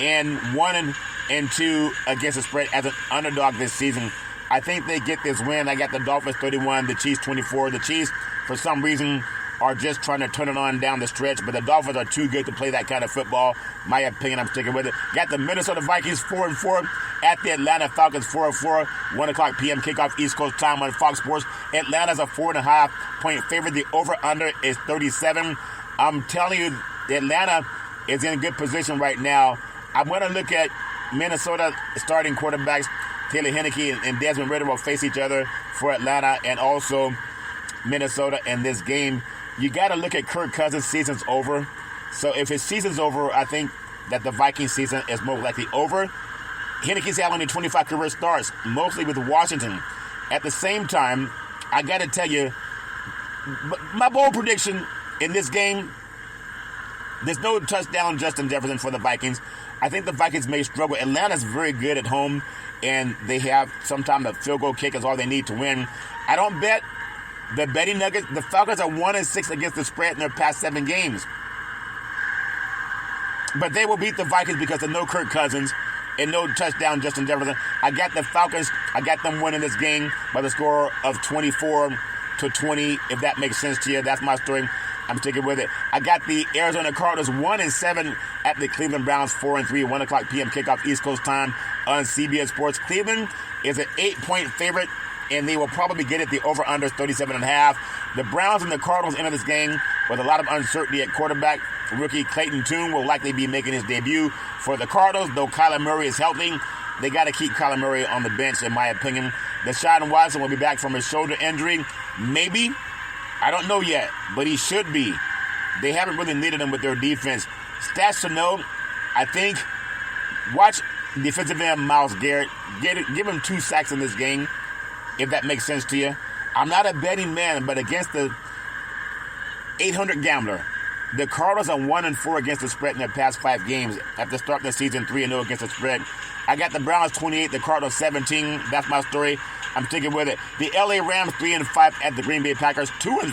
and 1-2 against the spread as an underdog this season. I think they get this win. I got the Dolphins 31, the Chiefs 24. The Chiefs, for some reason, are just trying to turn it on down the stretch, but the Dolphins are too good to play that kind of football. My opinion, I'm sticking with it. Got the Minnesota Vikings 4-4 at the Atlanta Falcons 4-4, 1 o'clock p.m. kickoff East Coast time on Fox Sports. Atlanta's a 4.5-point favorite. The over-under is 37. I'm telling you, Atlanta is in a good position right now. I'm going to look at Minnesota starting quarterbacks. Taylor Heineke and Desmond Ridder will face each other for Atlanta and also Minnesota in this game. You got to look at Kirk Cousins' season's over. So if his season's over, I think that the Vikings season is more likely over. Heineke's had only 25 career starts, mostly with Washington. At the same time, I got to tell you, my bold prediction in this game, there's no touchdown Justin Jefferson for the Vikings. I think the Vikings may struggle. Atlanta's very good at home, and they have sometimes a field goal kick is all they need to win. I don't bet. The betting nuggets, the Falcons are 1-6 against the spread in their past 7 games. But they will beat the Vikings because of no Kirk Cousins and no touchdown Justin Jefferson. I got the Falcons. I got them winning this game by the score of 24-20, if that makes sense to you. That's my story. I'm sticking with it. I got the Arizona Cardinals 1-7 at the Cleveland Browns 4-3, 1 o'clock p.m. kickoff East Coast time on CBS Sports. Cleveland is an 8-point favorite, and they will probably get it. The over-under is 37.5. The Browns and the Cardinals enter this game with a lot of uncertainty at quarterback. Rookie Clayton Tune will likely be making his debut for the Cardinals, though Kyler Murray is healthy. they got to keep Kyler Murray on the bench, in my opinion. Deshaun Watson will be back from his shoulder injury. Maybe. I don't know yet, but he should be. They haven't really needed him with their defense. Stats to know, I think, watch defensive end Myles Garrett. Give him 2 sacks in this game, if that makes sense to you. I'm not a betting man, but against the 800 gambler, the Cardinals are 1-4 against the spread in their past 5 games after starting the season 3-0 against the spread. I got the Browns 28, the Cardinals 17. That's my story. I'm sticking with it. The LA Rams 3-5 at the Green Bay Packers 2-5.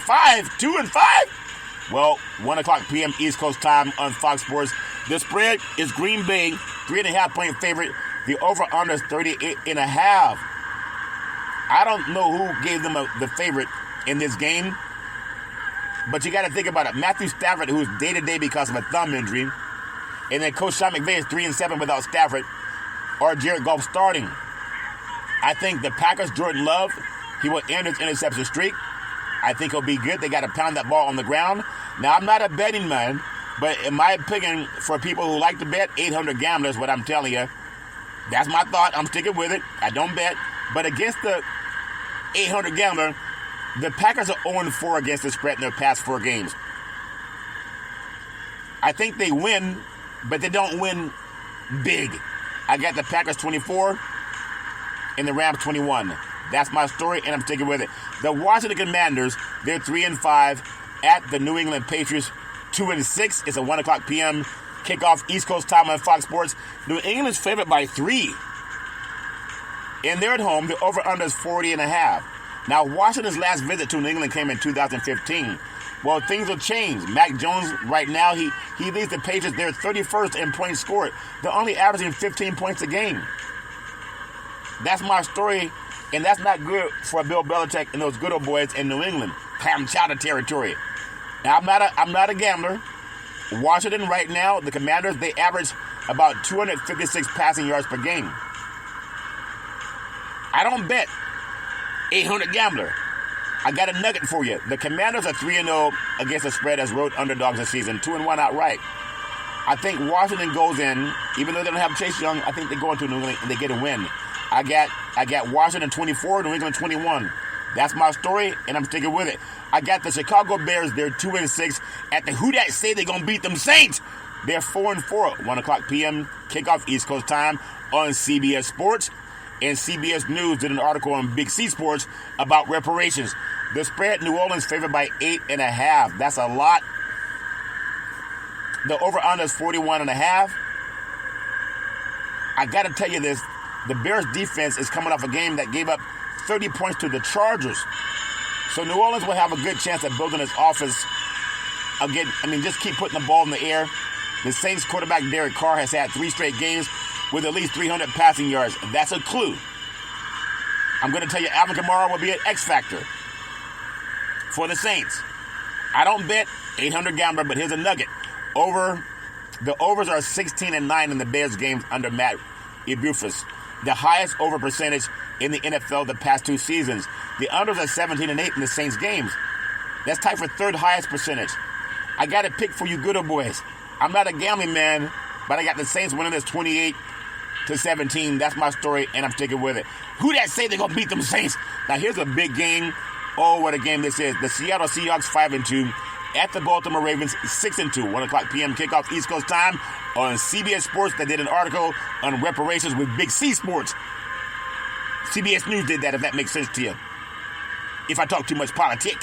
2-5. Well, 1:00 p.m. East Coast time on Fox Sports. The spread is Green Bay 3.5-point favorite. The over/under is 38.5. I don't know who gave them the favorite in this game, but you got to think about it. Matthew Stafford, who's day-to-day because of a thumb injury, and then Coach Sean McVay is 3-7 without Stafford, or Jared Goff starting. I think the Packers, Jordan Love, he will end his interception streak. I think he'll be good. They got to pound that ball on the ground. Now, I'm not a betting man, but in my opinion, for people who like to bet, 800 gamblers, what I'm telling you, that's my thought. I'm sticking with it. I don't bet. But against the 800 gambler, the Packers are 0-4 against the spread in their past 4 games. I think they win, but they don't win big. I got the Packers 24 and the Rams 21. That's my story, and I'm sticking with it. The Washington Commanders, they're 3-5 at the New England Patriots 2-6. It's a 1:00 p.m. kickoff East Coast time on Fox Sports. New England's favored by 3. And they're at home. The over-under is 40.5. Now, Washington's last visit to New England came in 2015. Well, things will change. Mac Jones, right now, he leads the Patriots. They're 31st in points scored. They're only averaging 15 points a game. That's my story, and that's not good for Bill Belichick and those good old boys in New England. Clam chowder territory. Now, I'm not a gambler. Washington right now, the Commanders, they average about 256 passing yards per game. I don't bet 800 gambler. I got a nugget for you. The Commanders are 3-0 against the spread as road underdogs this season, 2-1 outright. I think Washington goes in, even though they don't have Chase Young, I think they go into New England and they get a win. I got Washington 24, New England 21. That's my story, and I'm sticking with it. I got the Chicago Bears, they're 2-6 at the Who Dat Say They're going to beat them Saints. They're 4-4, 1:00 p.m. kickoff East Coast time on CBS Sports. And CBS News did an article on Big C Sports about reparations. The spread, New Orleans favored by 8.5. That's a lot. The over-under is 41.5. I got to tell you this. The Bears defense is coming off a game that gave up 30 points to the Chargers. So New Orleans will have a good chance at building its offense. Just keep putting the ball in the air. The Saints quarterback Derek Carr has had 3 straight games with at least 300 passing yards. That's a clue. I'm going to tell you, Alvin Kamara will be an X factor for the Saints. I don't bet 800 gambler, but here's a nugget. The overs are 16-9 in the Bears games under Matt Eberflus, the highest over percentage in the NFL the past 2 seasons. The unders are 17-8 in the Saints games. That's tied for 3rd highest percentage. I got a pick for you good old boys. I'm not a gambling man, but I got the Saints winning this 28-17. That's my story, and I'm sticking with it. Who that say they're going to beat them Saints? Now, here's a big game. Oh, what a game this is. The Seattle Seahawks 5-2 at the Baltimore Ravens 6-2. 1:00 p.m. kickoff East Coast time on CBS Sports. That did an article on reparations with Big C Sports. CBS News did that, if that makes sense to you. If I talk too much politic.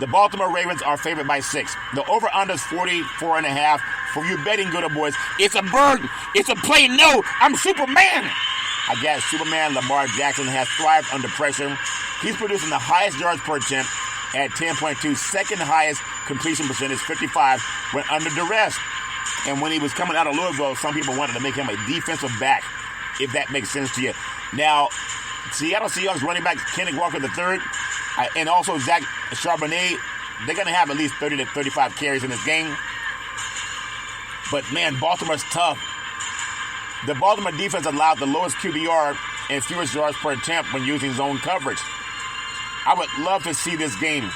The Baltimore Ravens are favored by 6. The over-under is 44.5. For you betting good old boys, it's a bird. It's a play. No, I'm Superman. I guess Superman Lamar Jackson has thrived under pressure. He's producing the highest yards per attempt at 10.2. Second highest completion percentage, 55, when under duress. And when he was coming out of Louisville, some people wanted to make him a defensive back, if that makes sense to you. Now, Seattle Seahawks running back Kenneth Walker III and also Zach Charbonnet, they're going to have at least 30 to 35 carries in this game. But, man, Baltimore's tough. The Baltimore defense allowed the lowest QBR and fewest yards per attempt when using zone coverage. I would love to see this game.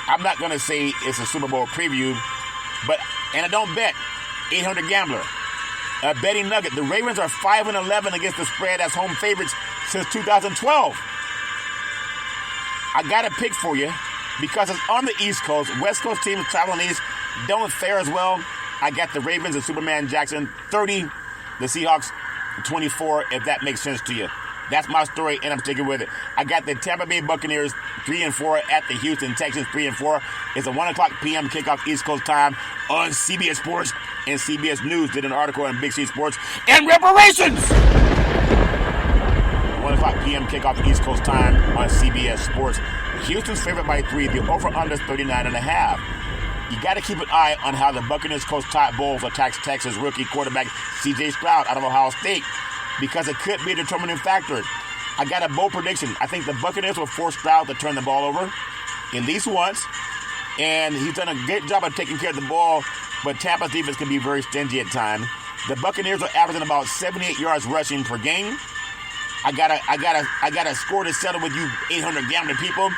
I'm not going to say it's a Super Bowl preview, and I don't bet 800 gambler A betting nugget. The Ravens are 5-11 against the spread as home favorites since 2012. I got a pick for you because it's on the East Coast. West Coast teams traveling east don't fare as well. I got the Ravens and Superman Jackson 30, the Seahawks 24, if that makes sense to you. That's my story, and I'm sticking with it. I got the Tampa Bay Buccaneers 3-4 at the Houston Texans 3-4. It's a 1 o'clock p.m. kickoff East Coast time on CBS Sports, and CBS News did an article on Big C Sports and Reparations. 1 o'clock p.m. kickoff East Coast time on CBS Sports. Houston's favored by 3. The over-under is 39.5. You got to keep an eye on how the Buccaneers coach Todd Bowles attacks Texas rookie quarterback C.J. Stroud out of Ohio State, because it could be a determining factor. I got a bold prediction. I think the Buccaneers will force Stroud to turn the ball over at least once, and he's done a good job of taking care of the ball, but Tampa's defense can be very stingy at times. The Buccaneers are averaging about 78 yards rushing per game. I got a score to settle with you 800 gambling people.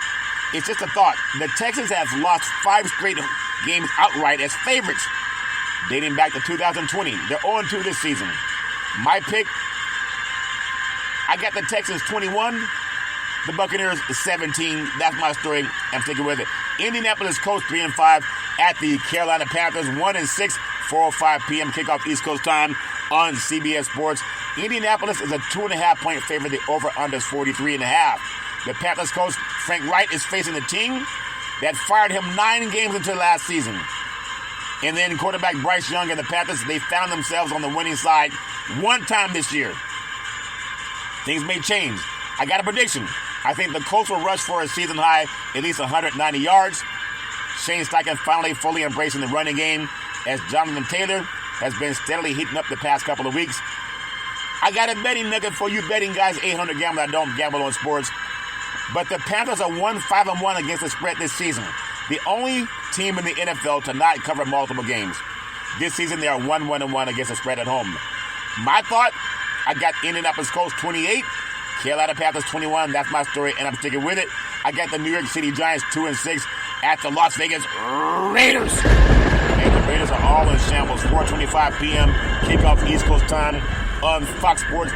It's just a thought. The Texans have lost 5 straight games outright as favorites, dating back to 2020. They're 0-2 this season. My pick, I got the Texans 21, the Buccaneers 17. That's my story. I'm sticking with it. Indianapolis Colts 3-5 at the Carolina Panthers 1-6, 4:05 p.m. kickoff East Coast time on CBS Sports. Indianapolis is a 2.5-point favorite. The over-under is 43.5. The Panthers coach Frank Wright is facing a team that fired him 9 games into last season. And then quarterback Bryce Young and the Panthers, they found themselves on the winning side one time this year. Things may change. I got a prediction. I think the Colts will rush for a season high, at least 190 yards. Shane Steichen finally fully embracing the running game as Jonathan Taylor has been steadily heating up the past couple of weeks. I got a betting nugget for you betting guys, 800 gamble. I don't gamble on sports. But the Panthers are 5-1 against the spread this season. The only team in the NFL to not cover multiple games. This season, they are 1-1 against the spread at home. My thought, I got Indianapolis Colts 28, Carolina Panthers 21. That's my story, and I'm sticking with it. I got the New York City Giants 2-6 at the Las Vegas Raiders. And the Raiders are all in shambles. 4:25 p.m. kickoff East Coast time on Fox Sports.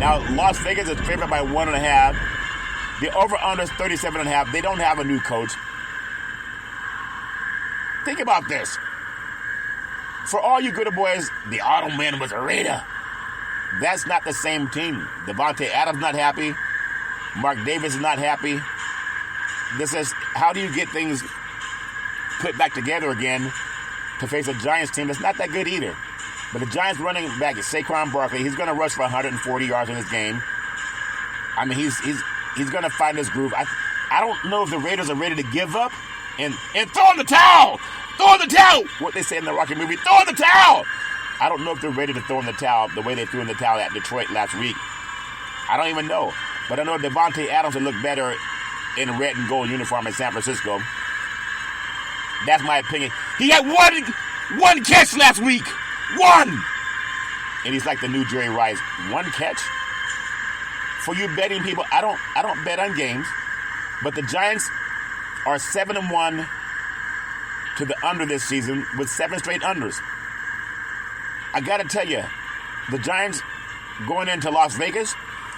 Now, Las Vegas is favored by 1.5. The over-under is 37.5. They don't have a new coach. Think about this. For all you good boys, the Auto Man was a Raider. That's not the same team. Devontae Adams not happy. Mark Davis is not happy. This is, how do you get things put back together again to face a Giants team that's not that good either? But the Giants running back is Saquon Barkley. He's going to rush for 140 yards in this game. I mean, he's going to find his groove. I don't know if the Raiders are ready to give up and throw in the towel. Throw in the towel. What they say in the Rocky movie, throw in the towel. I don't know if they're ready to throw in the towel the way they threw in the towel at Detroit last week. I don't even know. But I know Devontae Adams will look better in a red and gold uniform in San Francisco. That's my opinion. He had one catch last week. One! And he's like the new Jerry Rice. One catch? For you betting people, I don't bet on games, but the Giants are 7-1 to the under this season with 7 straight unders. I got to tell you, the Giants going into Las Vegas,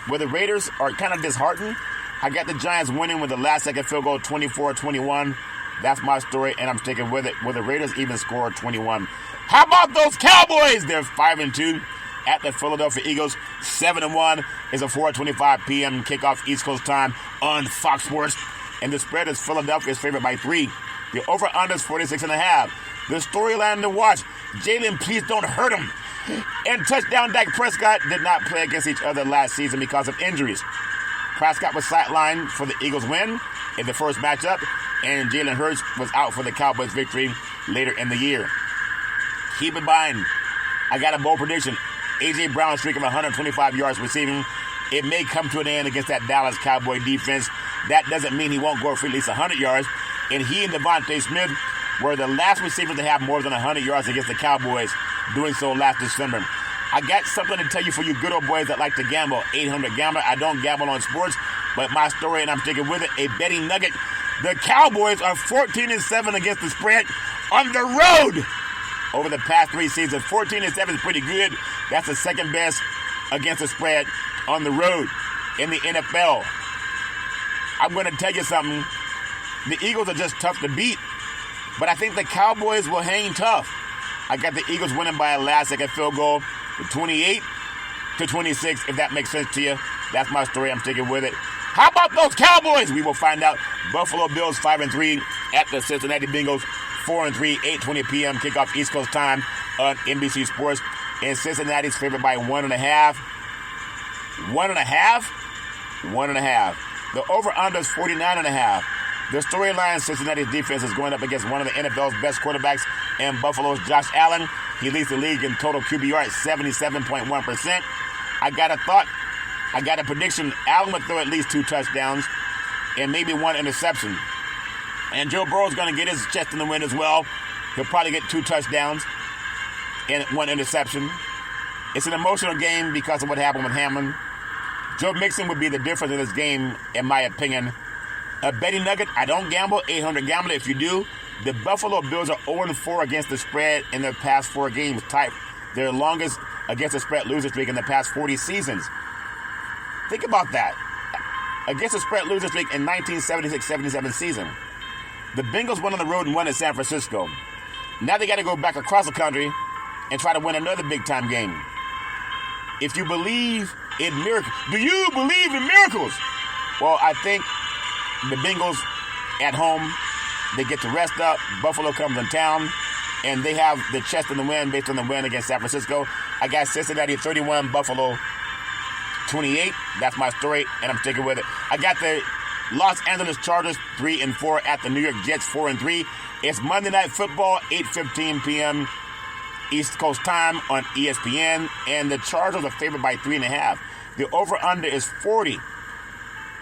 where the Raiders are kind of disheartened, I got the Giants winning with the last-second field goal, 24-21. That's my story, and I'm sticking with it, where the Raiders even scored 21. How about those Cowboys? They're 5-2 at the Philadelphia Eagles. 7-1 is a 4:25 p.m. kickoff East Coast time on Fox Sports. And the spread is Philadelphia's favored by 3. The over-under is 46.5. The storyline to watch, Jalen, please don't hurt him. And touchdown Dak Prescott did not play against each other last season because of injuries. Prescott was sidelined for the Eagles win in the first matchup, and Jalen Hurts was out for the Cowboys victory later in the year. Keep in mind, I got a bold prediction. A.J. Brown's streak of 125 yards receiving, it may come to an end against that Dallas Cowboy defense. That doesn't mean he won't go for at least 100 yards. And he and Devontae Smith were the last receivers to have more than 100 yards against the Cowboys, doing so last December. I got something to tell you for you good old boys that like to gamble. 800 Gambler. I don't gamble on sports, but my story, and I'm sticking with it, a betting nugget. The Cowboys are 14-7 against the spread on the road over the past 3 seasons. 14-7 is pretty good. That's the second best against the spread on the road in the NFL. I'm going to tell you something. The Eagles are just tough to beat, but I think the Cowboys will hang tough. I got the Eagles winning by a last-second field goal, 28-26, if that makes sense to you. That's my story. I'm sticking with it. How about those Cowboys? We will find out. Buffalo Bills 5-3 at the Cincinnati Bengals 4-3, 8:20 p.m. kickoff East Coast time on NBC Sports. And Cincinnati's favored by 1.5. 1.5? 1.5. The over-under is 49.5. The storyline, Cincinnati's defense is going up against one of the NFL's best quarterbacks and Buffalo's Josh Allen. He leads the league in total QBR at 77.1%. I got a prediction. Allen would throw at least 2 touchdowns and maybe 1 interception. And Joe Burrow's going to get his chest in the wind as well. He'll probably get 2 touchdowns and 1 interception. It's an emotional game because of what happened with Hamlin. Joe Mixon would be the difference in this game, in my opinion. A betting nugget, I don't gamble. 800 gambler if you do. The Buffalo Bills are 0-4 against the spread in their past 4 games. Type their longest against the spread loser streak in the past 40 seasons. Think about that. Against the spread loser streak in 1976-77 season. The Bengals went on the road and won in San Francisco. Now they got to go back across the country and try to win another big-time game. If you believe in miracles, do you believe in miracles? Well, I think the Bengals at home, they get to rest up. Buffalo comes in town, and they have the chest in the win based on the win against San Francisco. I got Cincinnati 31, Buffalo 28. That's my story, and I'm sticking with it. I got the Los Angeles Chargers 3-4 at the New York Jets 4-3. It's Monday Night Football, 8:15 p.m. East Coast time on ESPN, and the Chargers are favored by 3.5. The over-under is 40.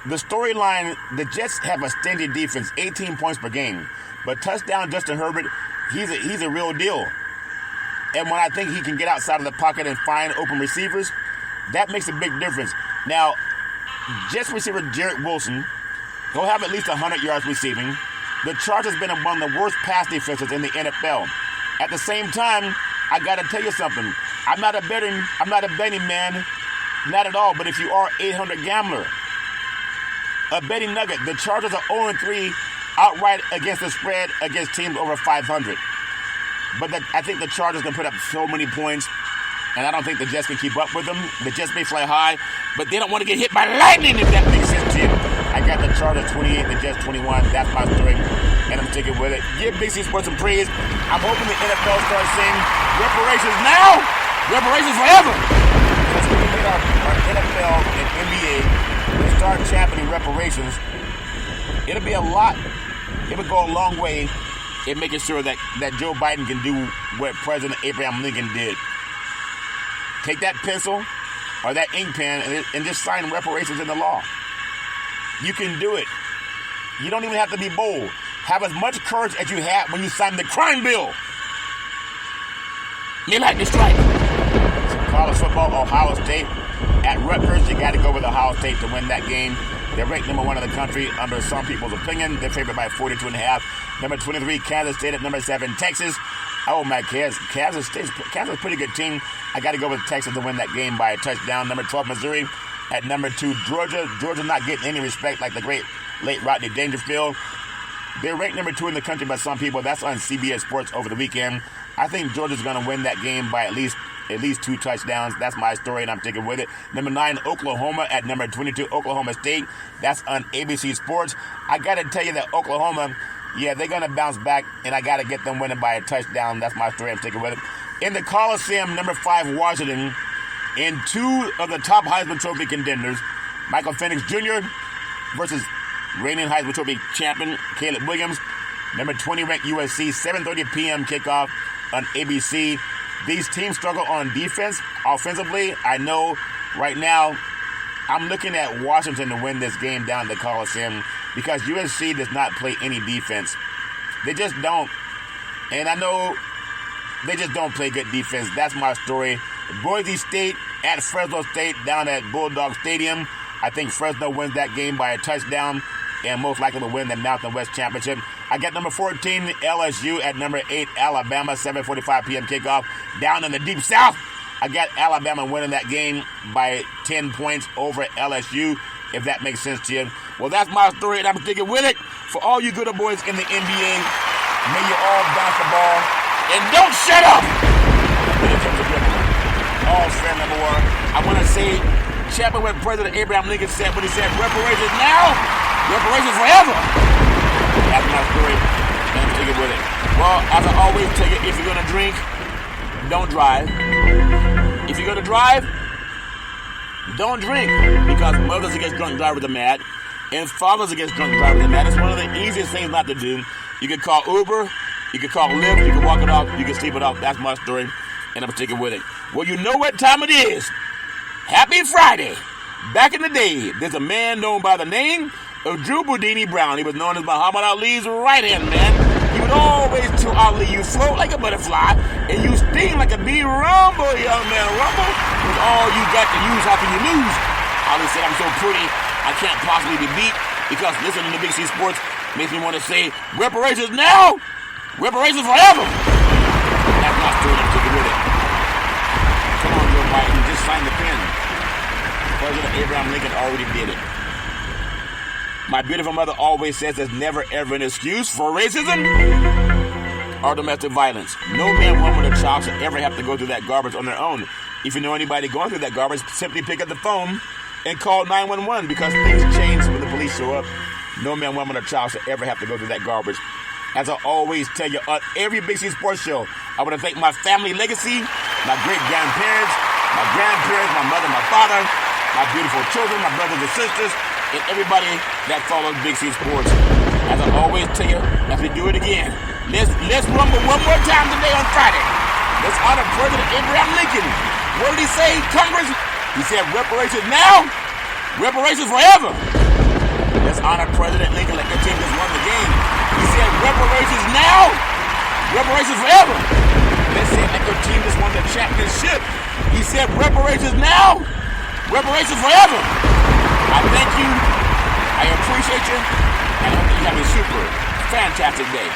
The storyline, the Jets have a stingy defense, 18 points per game. But touchdown Justin Herbert, he's a real deal. And when I think he can get outside of the pocket and find open receivers, that makes a big difference. Now, Jets receiver Jarrett Wilson, he'll have at least 100 yards receiving. The Chargers have been among the worst pass defenses in the NFL. At the same time, I got to tell you something. I'm not a betting man, not at all. But if you are 800 gambler, a betting nugget, the Chargers are 0-3 outright against the spread against teams over 500. But I think the Chargers can put up so many points, and I don't think the Jets can keep up with them. The Jets may fly high, but they don't want to get hit by lightning, if that makes sense to you. I got the Chargers 28, the Jets 21. That's my story, and I'm sticking with it. Give Big C Sports some praise. I'm hoping the NFL starts saying reparations now, reparations forever. Because when we get our NFL and NBA to start championing reparations, it'll be a lot. It would go a long way in making sure that Joe Biden can do what President Abraham Lincoln did. Take that pencil or that ink pen and just sign reparations in the law. You can do it. You don't even have to be bold. Have as much courage as you had when you signed the crime bill. Me like the strike. College football, Ohio State at Rutgers. You got to go with Ohio State to win that game. They're ranked number 1 in the country under some people's opinion. They're favored by 42.5. Number 23, Kansas State at number 7, Texas. Oh, my Kansas State's a pretty good team. I got to go with Texas to win that game by a touchdown. Number 12, Missouri at number 2, Georgia. Georgia not getting any respect like the great late Rodney Dangerfield. They're ranked number 2 in the country by some people. That's on CBS Sports over the weekend. I think Georgia's going to win that game by at least 2 touchdowns. That's my story, and I'm sticking with it. Number 9, Oklahoma at number 22, Oklahoma State. That's on ABC Sports. I got to tell you that Oklahoma, yeah, they're going to bounce back, and I got to get them winning by a touchdown. That's my story. I'm sticking with it. In the Coliseum, number 5, Washington, in 2 of the top Heisman Trophy contenders, Michael Penix Jr. versus reigning Heisman Trophy champion Caleb Williams. Number 20 ranked USC, 7:30 p.m. kickoff on ABC. These teams struggle on defense. Offensively, I know right now I'm looking at Washington to win this game down at the Coliseum because USC does not play any defense. They just don't. And I know they just don't play good defense. That's my story. Boise State at Fresno State down at Bulldog Stadium. I think Fresno wins that game by a touchdown and most likely will win the Mountain West Championship. I got number 14, LSU, at number 8, Alabama, 7:45 p.m. kickoff down in the Deep South I got Alabama winning that game by 10 points over LSU, if that makes sense to you. Well, that's my story, and I'm sticking with it. For all you good boys in the NBA, may you all bounce the ball, and don't shut up! All fair number one. I want to say, champion what President Abraham Lincoln said when he said, reparations now, reparations forever. That's my story, and I'm sticking with it. Well, as I always tell you, if you're going to drink, don't drive. If you're going to drive, don't drink. Because mothers against drunk drivers are mad, and fathers against drunk drivers are mad. It's one of the easiest things not to do. You can call Uber, you can call Lyft, you can walk it off, you can sleep it off. That's my story, and I'm sticking with it. Well, you know what time it is. Happy Friday. Back in the day, there's a man known by the name of Drew Boudini Brown. He was known as Muhammad Ali's right-hand man. He would always tell Ali, you float like a butterfly, and you sting like a bee. Rumble, young man, rumble. With all you got to use, how can you lose? Ali said, I'm so pretty, I can't possibly be beat, because listening to Big C Sports makes me want to say, reparations now, reparations forever. That's my story, I'm sticking with it. Come on, Joe Biden, just sign the pen. President Abraham Lincoln already did it. My beautiful mother always says there's never ever an excuse for racism or domestic violence. No man, woman, or child should ever have to go through that garbage on their own. If you know anybody going through that garbage, simply pick up the phone and call 911, because things change when the police show up. No man, woman, or child should ever have to go through that garbage. As I always tell you on every Big C Sports show, I want to thank my family legacy, my great-grandparents, my grandparents, my mother, my father, my beautiful children, my brothers and sisters, and everybody that follows Big C Sports. As I always tell you, as we do it again, let's rumble one more time today on Friday. Let's honor President Abraham Lincoln. What did he say, Congress? He said, reparations now, reparations forever. Let's honor President Lincoln like your team just won the game. He said, reparations now, reparations forever. Let's say it like your team just won the championship. He said, reparations now, reparations forever. I thank you, I appreciate you, and I hope you have a super fantastic day.